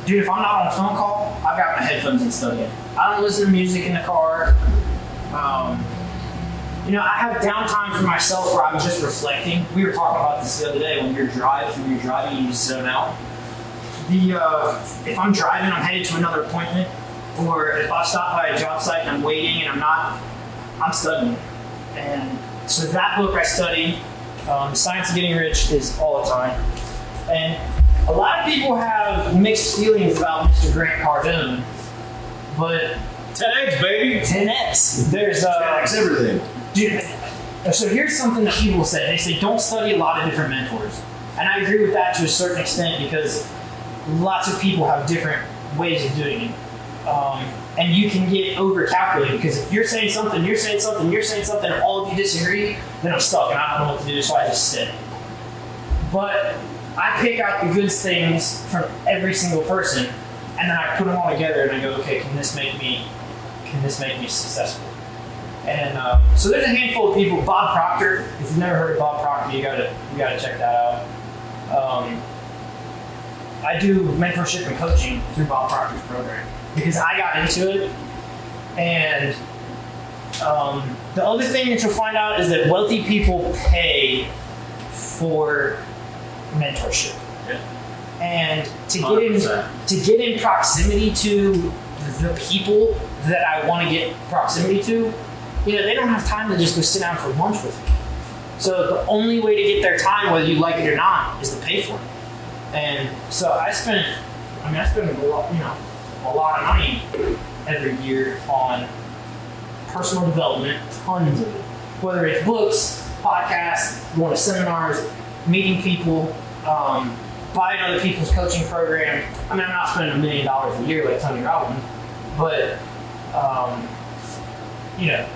dude, if I'm not on a phone call, I've got my headphones and studying. I don't listen to music in the car. I have downtime for myself where I'm just reflecting. We were talking about this the other day when you're driving, you just zone out. If I'm driving, I'm headed to another appointment, or if I stop by a job site and I'm waiting and I'm studying. And So that book I studied, Science of Getting Rich, is all the time. And a lot of people have mixed feelings about Mr. Grant Cardone, but 10x, baby. 10x. There's Tax everything. dude, so here's something that people say. They say don't study a lot of different mentors. And I agree with that to a certain extent because lots of people have different ways of doing it. And you can get over-calculated because if you're saying something, you're saying something, you're saying something, and all of you disagree, then I'm stuck and I don't know what to do, so I just sit. But I pick out the good things from every single person, and then I put them all together and I go, okay, can this make me successful? And so there's a handful of people. Bob Proctor, if you've never heard of Bob Proctor, you gotta check that out. I do mentorship and coaching through Bob Proctor's program because I got into it. And the other thing that you'll find out is that wealthy people pay for mentorship. Yeah. And to 100%. get in proximity to the people that I want to get proximity to, they don't have time to just go sit down for lunch with me. So the only way to get their time, whether you like it or not, is to pay for it. And so I spend a lot of money every year on personal development, tons of it. Whether it's books, podcasts, going to seminars, meeting people, buying other people's coaching program. I mean, I'm not spending $1 million a year like Tony Robbins, but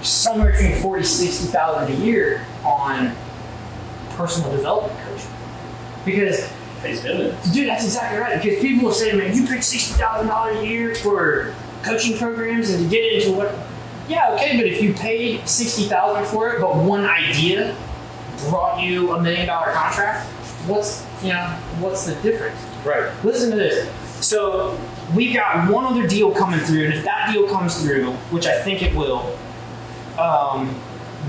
somewhere between $40,000-$60,000 a year on personal development coaching. Because, dude, that's exactly right. Because people will say, man, you paid $60,000 a year for coaching programs and to get into what? Yeah, okay, but if you paid $60,000 for it, but one idea brought you $1 million contract, what's the difference? Right. Listen to this. So we've got one other deal coming through, and if that deal comes through, which I think it will,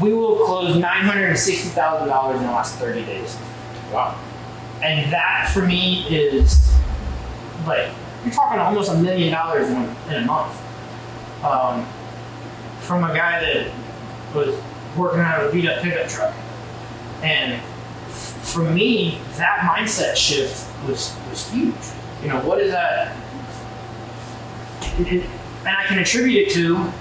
we will close $960,000 in the last 30 days. Wow. And that for me is like, you're talking almost $1 million in a month. From a guy that was working out of a beat up pickup truck. And for me, that mindset shift was huge. What is that? And I can attribute it to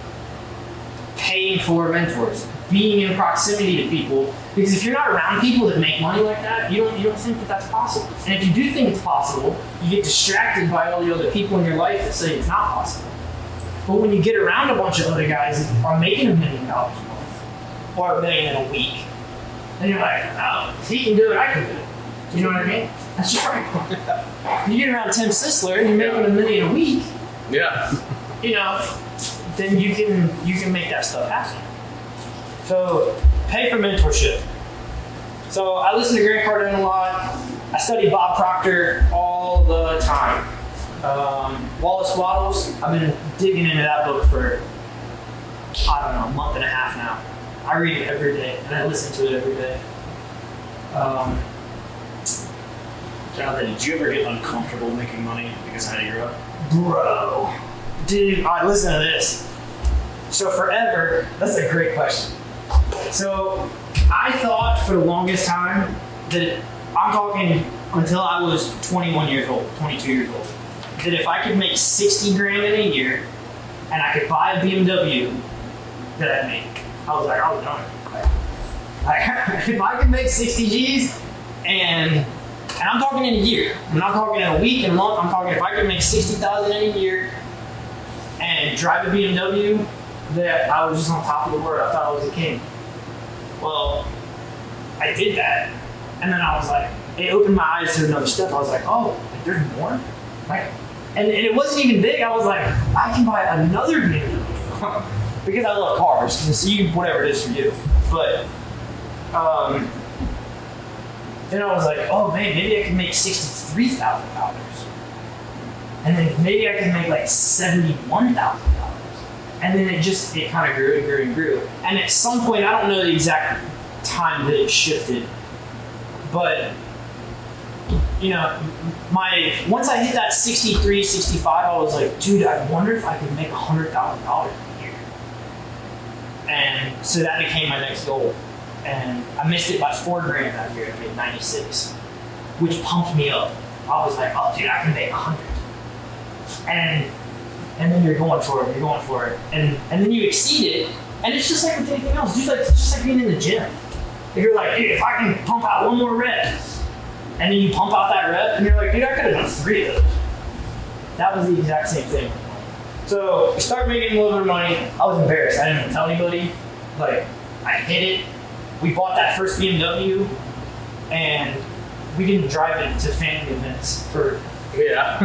paying for mentors, being in proximity to people. Because if you're not around people that make money like that, you don't think that that's possible. And if you do think it's possible, you get distracted by all the other people in your life that say it's not possible. But when you get around a bunch of other guys that are making $1 million a month or $1 million in a week, and you're like, oh, if he can do it, I can do it. You know what I mean? That's right. You get around Tim Sisler and you're making $1 million a week. Yeah. Then you can make that stuff happen. So pay for mentorship. So I listen to Grant Cardone a lot. I study Bob Proctor all the time. Wallace Waddles, I've been digging into that book for, a month and a half now. I read it every day, and I listen to it every day. Jonathan, did you ever get uncomfortable making money because of how you grew up? Bro. Dude, all right, listen to this. So forever, that's a great question. So I thought for the longest time that, I'm talking until I was 21 years old, 22 years old, that if I could make 60 grand in a year and I could buy a BMW, that I'd make. I was like, I was done. If I could make 60 G's and I'm talking in a year, I'm not talking in a week and a month, I'm talking if I could make 60,000 in a year and drive a BMW, that I was just on top of the world. I thought I was a king. Well, I did that, and then I was like, it opened my eyes to another step. I was like, oh, there's more? Right? And it wasn't even big. I was like, I can buy another BMW because I love cars. So whatever it is for you. But then I was like, oh man, maybe I can make $63,000. And then maybe I can make like $71,000. And then it kind of grew and grew and grew. And at some point, I don't know the exact time that it shifted, but once I hit that 63, 65, I was like, dude, I wonder if I could make $100,000 a year. And so that became my next goal. and I missed it by $4,000 that year. I made 96, which pumped me up. I was like, oh dude, I can make 100. And then you're going for it, and then you exceed it, and it's just like with anything else, just like being in the gym. If you're like, dude, if I can pump out one more rep, and then you pump out that rep, and you're like, dude, I could have done 3 of those. That was the exact same thing. So I started making a little bit of money. I was embarrassed. I didn't even tell anybody. Like, I hit it. We bought that first BMW, and we didn't drive it to family events for. Yeah.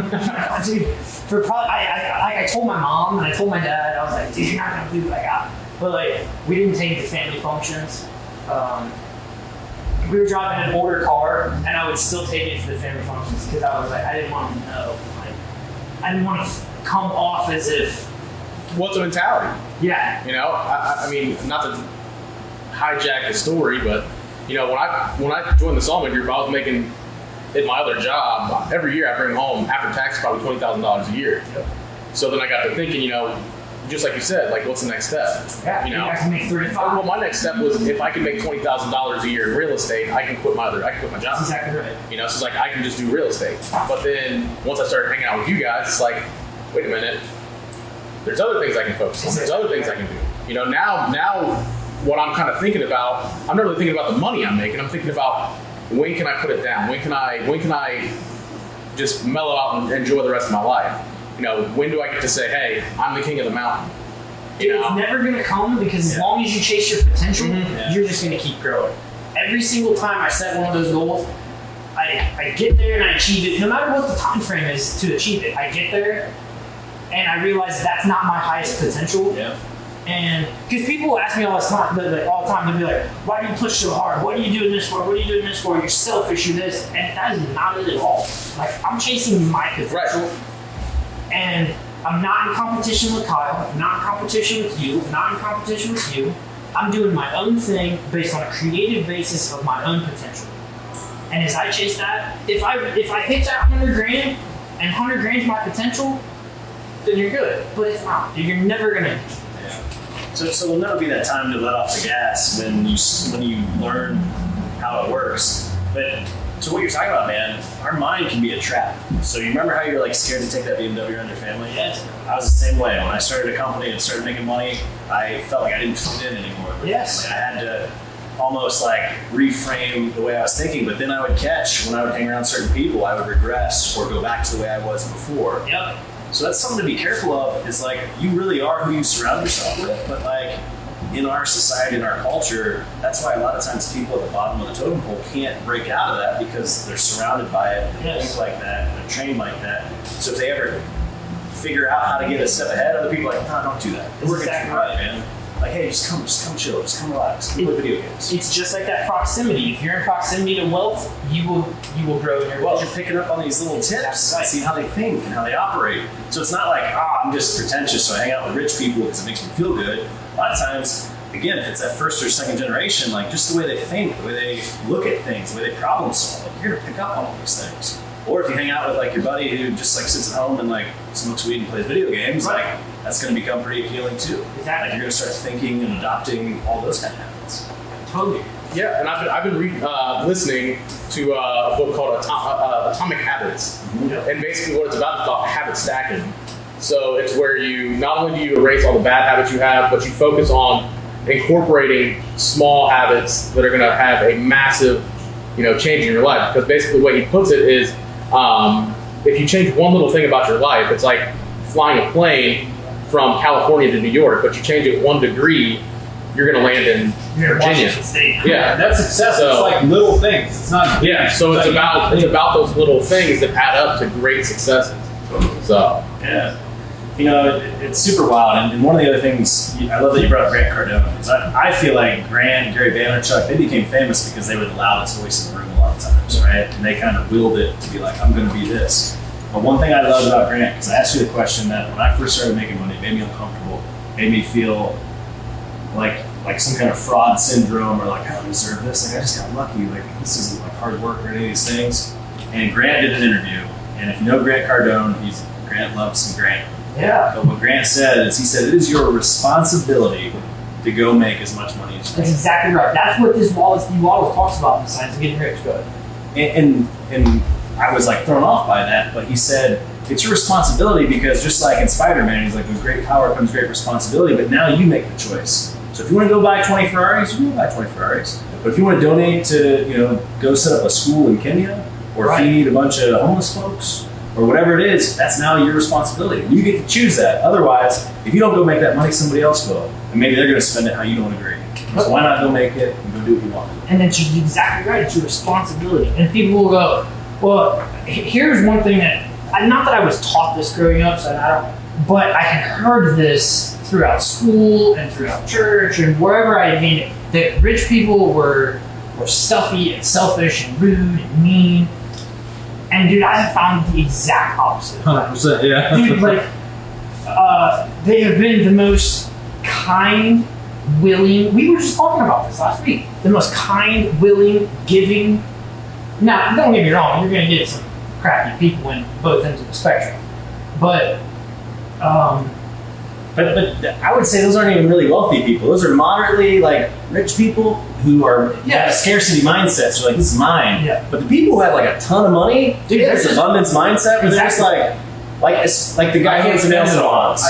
Dude, for probably, I told my mom and I told my dad, I was like, dude, you're not gonna believe what I got. But like, we didn't take it to family functions. We were driving an older car, and I would still take it to the family functions because I was like, I didn't want them to know. Like, I didn't want to come off as if. What's a mentality? Yeah. You know, I mean, not to hijack the story, but you know, when I joined the Salmon Group, I was making. In my other job, every year I bring home after tax probably $20,000 a year. Yep. So then I got to thinking, you know, just like you said, like what's the next step? Yeah. You know, I can make 35. Well, my next step was if I can make $20,000 a year in real estate, I can quit my job. That's exactly right. You know, so it's like I can just do real estate. But then once I started hanging out with you guys, it's like, wait a minute, there's other things I can focus on. There's other things I can do. You know, now what I'm kind of thinking about, I'm not really thinking about the money I'm making. I'm thinking about when can I put it down? When can I just mellow out and enjoy the rest of my life? You know, when do I get to say, hey, I'm the king of the mountain? It's never going to come because as long as you chase your potential, you're just going to keep growing. Every single time I set one of those goals, I get there and I achieve it. No matter what the time frame is to achieve it, I get there and I realize that's not my highest potential. Yeah. And because people ask me all the time, they'll be like, why do you push so hard? What are you doing this for? What are you doing this for? You're selfish, you're this. And that is not it at all. Like, I'm chasing my potential. Right. And I'm not in competition with Kyle, I'm not in competition with you, I'm not in competition with you. I'm doing my own thing based on a creative basis of my own potential. And as I chase that, if I hit that $100,000 and $100,000 is my potential, then you're good. But it's not. You're never gonna. So there'll never be that time to let off the gas when you learn how it works. But to what you're talking about, man, our mind can be a trap. So you remember how you're like scared to take that BMW around your family? Yes. I was the same way. When I started a company and started making money, I felt like I didn't fit in anymore. Yes. Like I had to almost like reframe the way I was thinking. But then I would catch when I would hang around certain people, I would regress or go back to the way I was before. Yep. So that's something to be careful of, is like, you really are who you surround yourself with, but like, in our society, in our culture, that's why a lot of times people at the bottom of the totem pole can't break out of that because they're surrounded by it, they think like that, they're trained like that. So if they ever figure out how to get a step ahead, other people are like, no, don't do that. You're working too hard, man. Like, hey, just come chill, just come relax, come play video games. It's just like that proximity. If you're in proximity to wealth, you will grow in your wealth. You're picking up on these little tips, right. See how they think and how they operate. So it's not like, I'm just pretentious, so I hang out with rich people because it makes me feel good. A lot of times, again, if it's that first or second generation, like just the way they think, the way they look at things, the way they problem solve, like, you're gonna pick up on all these things. Or if you hang out with like your buddy who just like sits at home and like smokes weed and plays video games, right. like that's going to become pretty appealing too. Exactly. Like you're going to start thinking and adopting all those kind of habits. Totally. Yeah, and I've been listening to a book called Atomic Habits, and basically what it's about habit stacking. So it's where you not only do you erase all the bad habits you have, but you focus on incorporating small habits that are going to have a massive, change in your life. Because basically, the way he puts it is, if you change one little thing about your life, it's like flying a plane from California to New York, but you change it 1 degree, you're going to land in Virginia. Yeah, That's success. It's like little things. It's not. Yeah, so it's about those little things that add up to great successes. So yeah, it's super wild. And one of the other things I love that you brought up Grant Cardone, because I feel like Grant, Gary Vaynerchuk, they became famous because they were the loudest voice in the room a lot of times, right? And they kind of willed it to be like, I'm going to be this. But one thing I love about Grant, because I asked you the question that when I first started making money, it made me uncomfortable, made me feel like some kind of fraud syndrome, or like, I don't deserve this, like I just got lucky, like this isn't like hard work or any of these things. And Grant did an interview, and if you know Grant Cardone, Grant loves some Grant. Yeah. But what Grant said is, he said, it is your responsibility to go make as much money as you That's can. exactly right. That's what this Steve Wallace talks about in the Science of Getting Rich. Go ahead. And I was like thrown off by that, but he said it's your responsibility because just like in Spider-Man, he's like, with great power comes great responsibility, but now you make the choice. So if you want to go buy 20 Ferraris, you can go buy 20 Ferraris. But if you want to donate to, go set up a school in Kenya or feed a bunch of homeless folks or whatever it is, that's now your responsibility. You get to choose that. Otherwise, if you don't go make that money, somebody else will. And maybe they're going to spend it how you don't agree. So why not go make it and go do what you want? And that's exactly right. It's your responsibility. And people will go, well, here's one thing that, not that I was taught this growing up, but I had heard this throughout school and throughout church and wherever I had been, that rich people were stuffy and selfish and rude and mean. And dude, I have found the exact opposite. 100%, yeah. Dude, they have been the most kind, willing. We were just talking about this last week. The most kind, willing, giving. Now, don't get me wrong. You're going to get some crappy people in both ends of the spectrum, but I would say those aren't even really wealthy people. Those are moderately rich people who have a scarcity mindset. So this is mine. Yeah. But the people who have a ton of money, dude, there's this abundance mindset where they're just it's like the guy who owns the nail salons.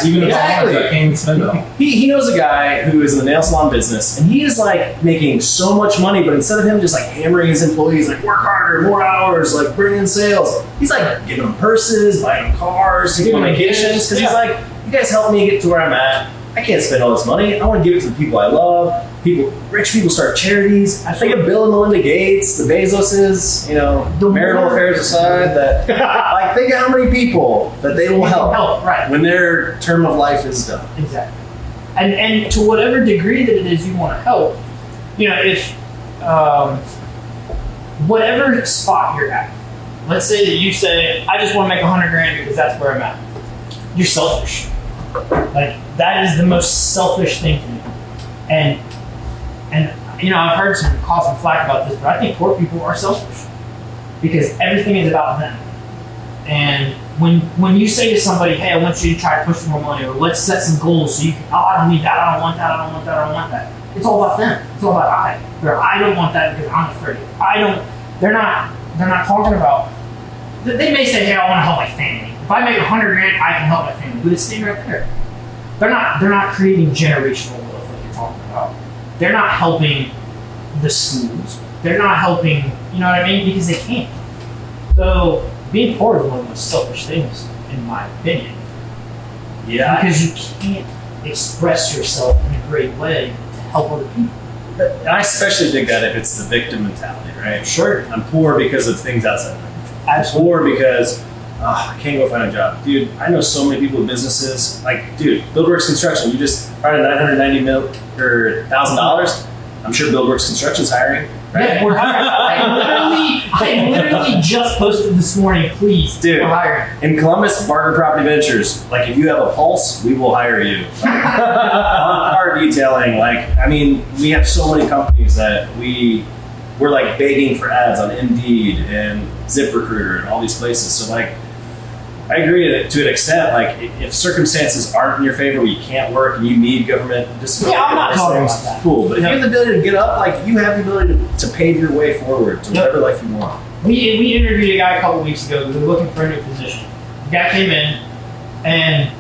He knows a guy who is in the nail salon business, and he is making so much money, but instead of him just hammering his employees, work harder, more hours, bring in sales, he's giving them purses, buying them cars, taking them on vacations, because he's you guys help me get to where I'm at. I can't spend all this money. I want to give it to the people I love. Rich people start charities. I think of Bill and Melinda Gates, the Bezoses, the marital affairs aside, that think of how many people that they will help when their term of life is done. Exactly. And to whatever degree that it is you want to help, if whatever spot you're at, let's say that you say, I just want to make $100,000 because that's where I'm at. You're selfish. That is the most selfish thing to me. And I've heard some flack about this, but I think poor people are selfish because everything is about them. And when you say to somebody, hey, I want you to try to push for more money, or let's set some goals so you can, I don't need that, I don't want that, I don't want that, I don't want that. It's all about them. It's all about I don't want that because I'm afraid. They're not talking about, they may say, hey, I want to help my family. If I make $100,000, I can help my family. But it's staying right there. They're not creating generational wealth like you're talking about. They're not helping the schools. They're not helping, you know what I mean? Because they can't. So being poor is one of the most selfish things, in my opinion. Yeah. Because you can't express yourself in a great way to help other people. And I especially dig that if it's the victim mentality, right? Sure. I'm poor because of things outside of me. I'm poor because I can't go find a job. Dude, I know so many people with businesses. BuildWorks Construction, you just hired $1,000. I'm sure BuildWorks Construction's hiring. Right? Yeah, we're hiring. I literally just posted this morning, please. Dude, we're hiring. In Columbus, Barger Property Ventures, if you have a pulse, we will hire you. Car detailing, we have so many companies that we're begging for ads on Indeed and ZipRecruiter and all these places. So I agree to an extent. If circumstances aren't in your favor, where you can't work and you need government discipline, I'm not talking about that. Cool. But if you have the ability to get up, you have the ability to pave your way forward to whatever life you want. We interviewed a guy a couple weeks ago who was looking for a new position. The guy came in, and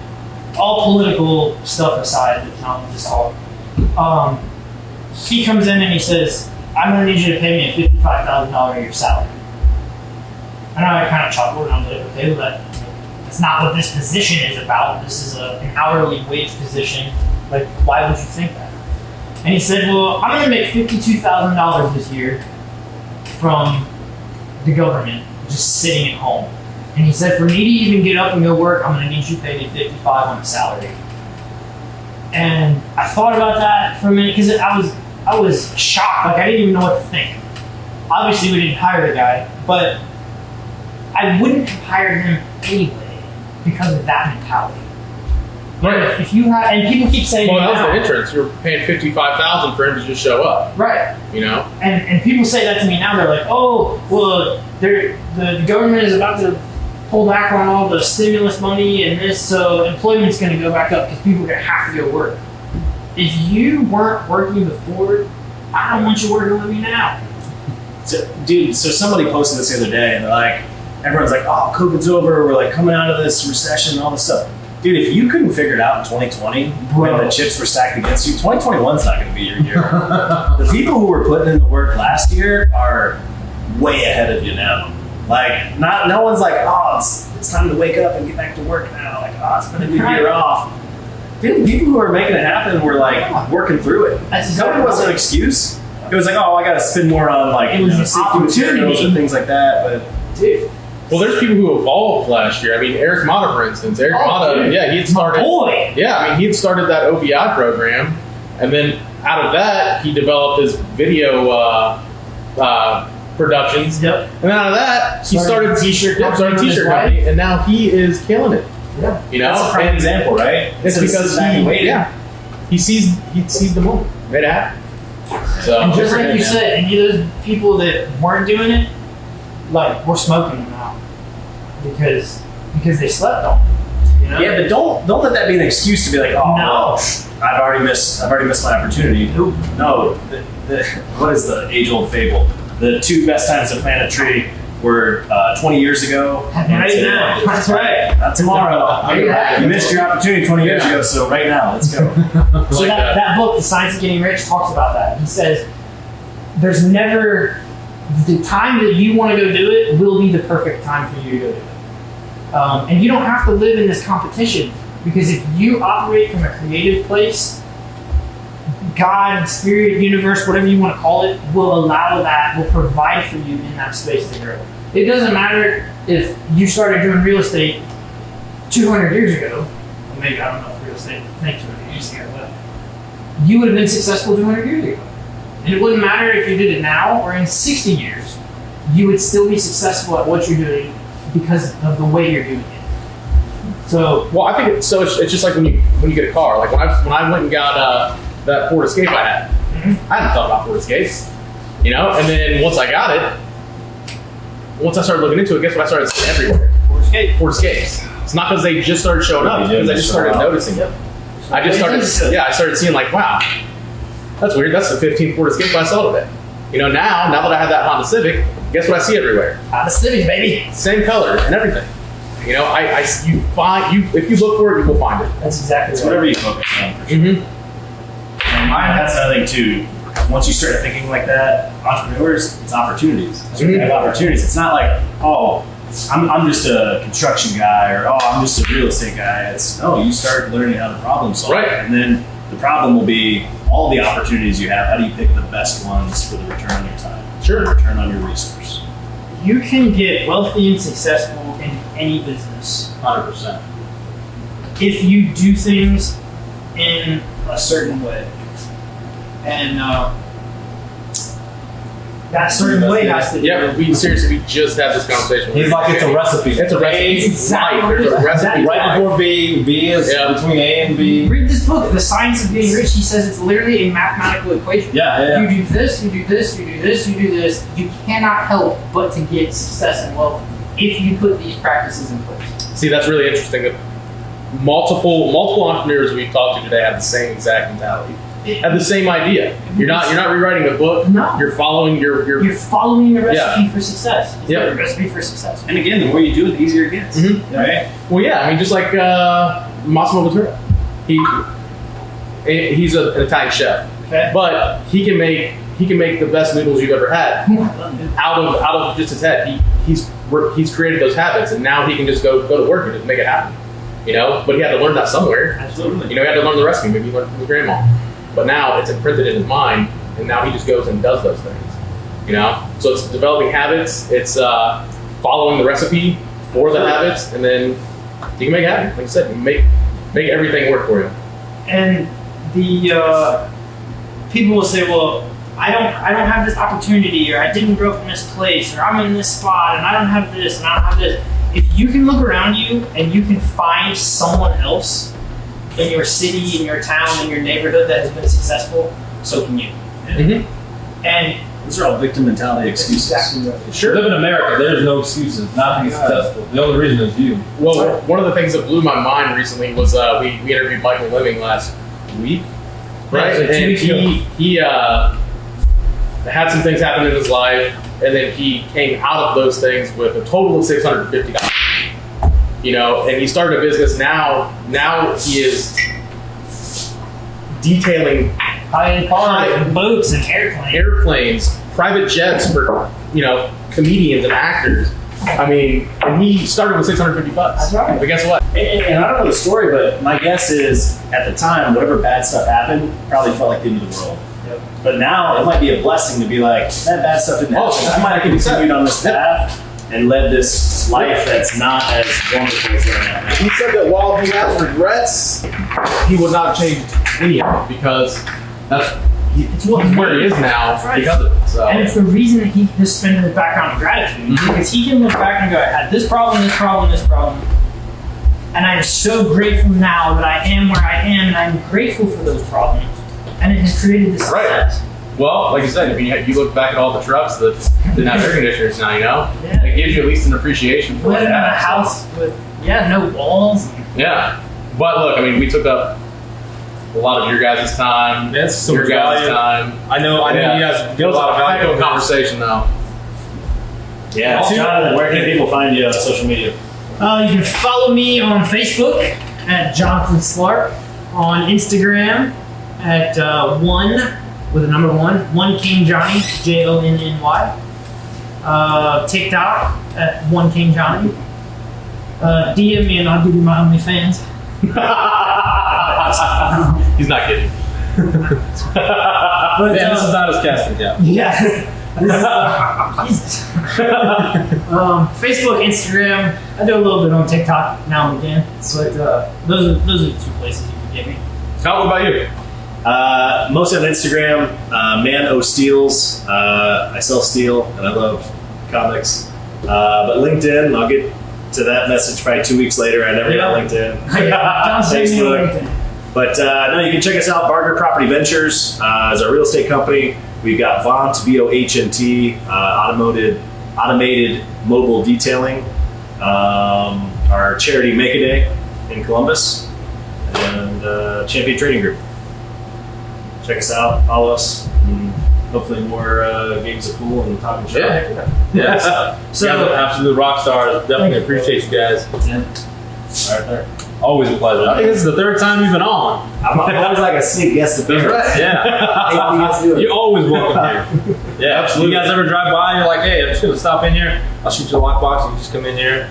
all political stuff aside, that's not this all. He comes in and he says, "I'm going to need you to pay me a $55,000 a year salary." And I kind of chuckled and I was like, "Okay, well that's not what this position is about. This is an hourly wage position. Why would you think that?" And he said, "Well, I'm going to make $52,000 this year from the government, just sitting at home." And he said, "For me to even get up and go work, I'm going to need you to pay me $55 on a salary." And I thought about that for a minute because I was shocked. I didn't even know what to think. Obviously, we didn't hire the guy, but I wouldn't have hired him anyway because of that mentality. Right. If you have, and people keep saying, well, that was the entrance. You're paying $55,000 for him to just show up. Right. And people say that to me now. They're like, "Oh, well, the government is about to pull back on all the stimulus money and this, so employment's going to go back up because people are going to have to go work." If you weren't working before, I don't want you working with me now. So, dude, so somebody posted this the other day, and they're like, everyone's like, oh, COVID's over, we're like coming out of this recession and all this stuff. Dude, if you couldn't figure it out in 2020 when the chips were stacked against you, 2021's not going to be your year. The people who were putting in the work last year are way ahead of you now. Like, no one's like, oh, it's time to wake up and get back to work now. Like, oh, it's been a good year off. Dude, people who are making it happen were like working through it. COVID wasn't an excuse. It was like, oh, I got to spend more on like safety materials and things like that. But dude, Well, there's people who evolved last year. I mean, Eric Mata, for instance. Eric Mata, dude. yeah, he had started. Boy. Yeah, I mean, he had started that OVI program, and then out of that, he developed his video productions. Yep. And then out of that, he started t-shirt started a t-shirt company, and now he is killing it. Yeah. You know, that's a prime example, right? It's because he sees the moment, made it happen. So And just like you said, and those people that weren't doing it, like, we're smoking them out because they slept on it. You know? Yeah, but don't let that be an excuse to be like, oh, No. well, I've already missed my opportunity. No, what is the age-old fable? The 2 best times to plant a tree were 20 years ago. Right and now. today. That's right. Not tomorrow. You missed your opportunity 20 years ago, so right now, let's go. So Like that book, The Science of Getting Rich, talks about that. He says there's never the time that you want to go do it will be the perfect time for you to go do it. And you don't have to live in this competition, because if you operate from a creative place, God, spirit, universe, whatever you want to call it, will allow that, will provide for you in that space to grow. It doesn't matter if you started doing real estate 200 years ago. Well, maybe, I don't know if real estate makes 200 years ago, but you would have been successful 200 years ago. And it wouldn't matter if you did it now or in 60 years. You would still be successful at what you're doing because of the way you're doing it. So, well, I think it's just like when you get a car. Like when I went and got that Ford Escape I had, I hadn't thought about Ford Escapes, you know. And then once I got it, once I started looking into it, guess what I started seeing everywhere? Ford Escapes. It's not because they just started showing up, because I just started noticing it. I started seeing like, wow, that's weird. That's the 15th Ford Escape I saw today. You know, now that I have that Honda Civic, guess what I see everywhere? Honda Civic, baby. Same color and everything. You know, if you look for it, you will find it. That's exactly It's right. whatever you focus on. For sure. Mm-hmm. And that's another thing too. Once you start thinking like that, entrepreneurs, it's opportunities. So you have opportunities. It's not like, oh, I'm just a construction guy, or oh, I'm just a real estate guy. It's no, you start learning how to problem solve, Right. and then the problem will be all the opportunities you have. How do you pick the best ones for the return on your time? Sure. Return on your resource. You can get wealthy and successful in any business 100%. if you do things in a certain way. And that certain way has to be. Yeah, we just had this conversation. He's like, it's a recipe. It's a recipe. Exactly. Life. There's a recipe. Right before B, B is between A and B. Read this book, The Science of Getting Rich. He says it's literally a mathematical equation. Yeah. You do this, you do this, you do this, you do this. You cannot help but to get success and wealth if you put these practices in place. See, that's really interesting. That multiple entrepreneurs we've talked to today have the same exact mentality. Have the same idea. You're not rewriting a book. No. You're following You're following the recipe for success. It's Yeah. the recipe for success. And again, the more you do it, the easier it gets. Mhm. Right? Well, yeah. I mean, just like Massimo Bottura. He's an Italian chef, Okay. but he can make the best noodles you've ever had out of just his head. He's created those habits, and now he can just go to work and just make it happen. You know, but he had to learn that somewhere. Absolutely. You know, he had to learn the recipe. Maybe he learned from his grandma. But now it's imprinted in his mind, and now he just goes and does those things. You know, so it's developing habits. It's following the recipe for the habits, and then you can make it happen. Like I said, you make everything work for you. And the people will say, "Well, I don't have this opportunity, or I didn't grow up in this place, or I'm in this spot, and I don't have this, and I don't have this." If you can look around you and you can find someone else in your city, in your town, in your neighborhood that has been successful, so can you. Mm-hmm. And Those are all victim mentality excuses. exactly right. Sure. Live in America, there's no excuses not to be successful. The only reason is you. Well, one of the things that blew my mind recently was we interviewed Michael Lemming last week, right? Yeah, so 2 And weeks ago. he had some things happen in his life, and then he came out of those things with a total of $650. You know, and he started a business now. Now he is detailing High-end cars, boats, and airplanes. airplanes, private jets for, you know, comedians and actors. I mean, and he started with $650. That's right. But guess what? And I don't know the story, but my guess is at the time, whatever bad stuff happened probably felt like the end of the world. Yep. But now it might be a blessing to be like, that bad stuff didn't happen. I might have continued on this path and led this life that's not as wonderful as I am now. He said that while he has regrets, he would not change any of it because It's what where he is now That's right. because of it. So. And it's the reason that he has spent his background in gratitude. Because he can look back and go, I had this problem, this problem, this problem. And I'm so grateful now that I am where I am, and I'm grateful for those problems. And it has created this Right. success. Well, like you said, if you look back at all the trucks that didn't have air conditioners now, you know, Yeah. it gives you at least an appreciation for Living in a that. house with, no walls. Yeah. But look, I mean, we took up a lot of your guys' time. That's so your much guys' value. time. I know you guys It get a was lot of value heck out of of a this. conversation, though. Yeah, Jonathan, where can people find you on social media? You can follow me on Facebook at Jonathan Slark, on Instagram at one King Johnny, Jonny. TikTok at one King Johnny. DM me and I'll give you my OnlyFans. He's not kidding. But, Yeah, this is not as casting, yeah. yeah. Jesus. Facebook, Instagram. I do a little bit on TikTok now and again. But those are the two places you can get me. How about you? Mostly on Instagram, Man O Steels. I sell steel and I love comics. But LinkedIn, I'll get to that message probably 2 weeks later. I never got LinkedIn. Don't send me Facebook. anything. But no, you can check us out. Barger Property Ventures is our real estate company. We've got Vont, VOHNT, automated mobile detailing, our charity Make a Day in Columbus, and Champion Trading Group. Check us out, follow us, and hopefully more games of pool and talking shop. Yeah. So- You guys are absolute rock stars. Definitely appreciate you guys. Right there. Always a pleasure. I think this is the third time you've been on. I'm always like a sneak guest appearance. Yeah. You're always welcome here. Yeah, Absolutely. You guys ever drive by? You're like, hey, I'm just gonna stop in here. I'll shoot you a lockbox. You can just come in here.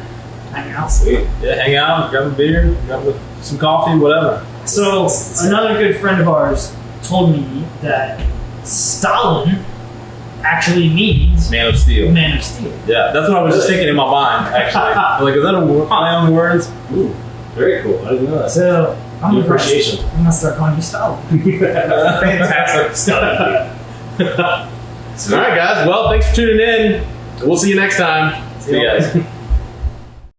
Hang out. Sweet. Yeah, hang out, grab a beer, grab some coffee, whatever. So another good friend of ours told me that Stalin actually means Man of Steel. Man of Steel. Yeah, that's what I was just thinking in my mind. Actually, I'm like, is that a play on words? Ooh, very cool. I didn't know that. So I'm Good impressed. appreciation. I'm gonna start calling you Stalin. Fantastic stuff. All right, guys. Well, thanks for tuning in. We'll see you next time. See you guys.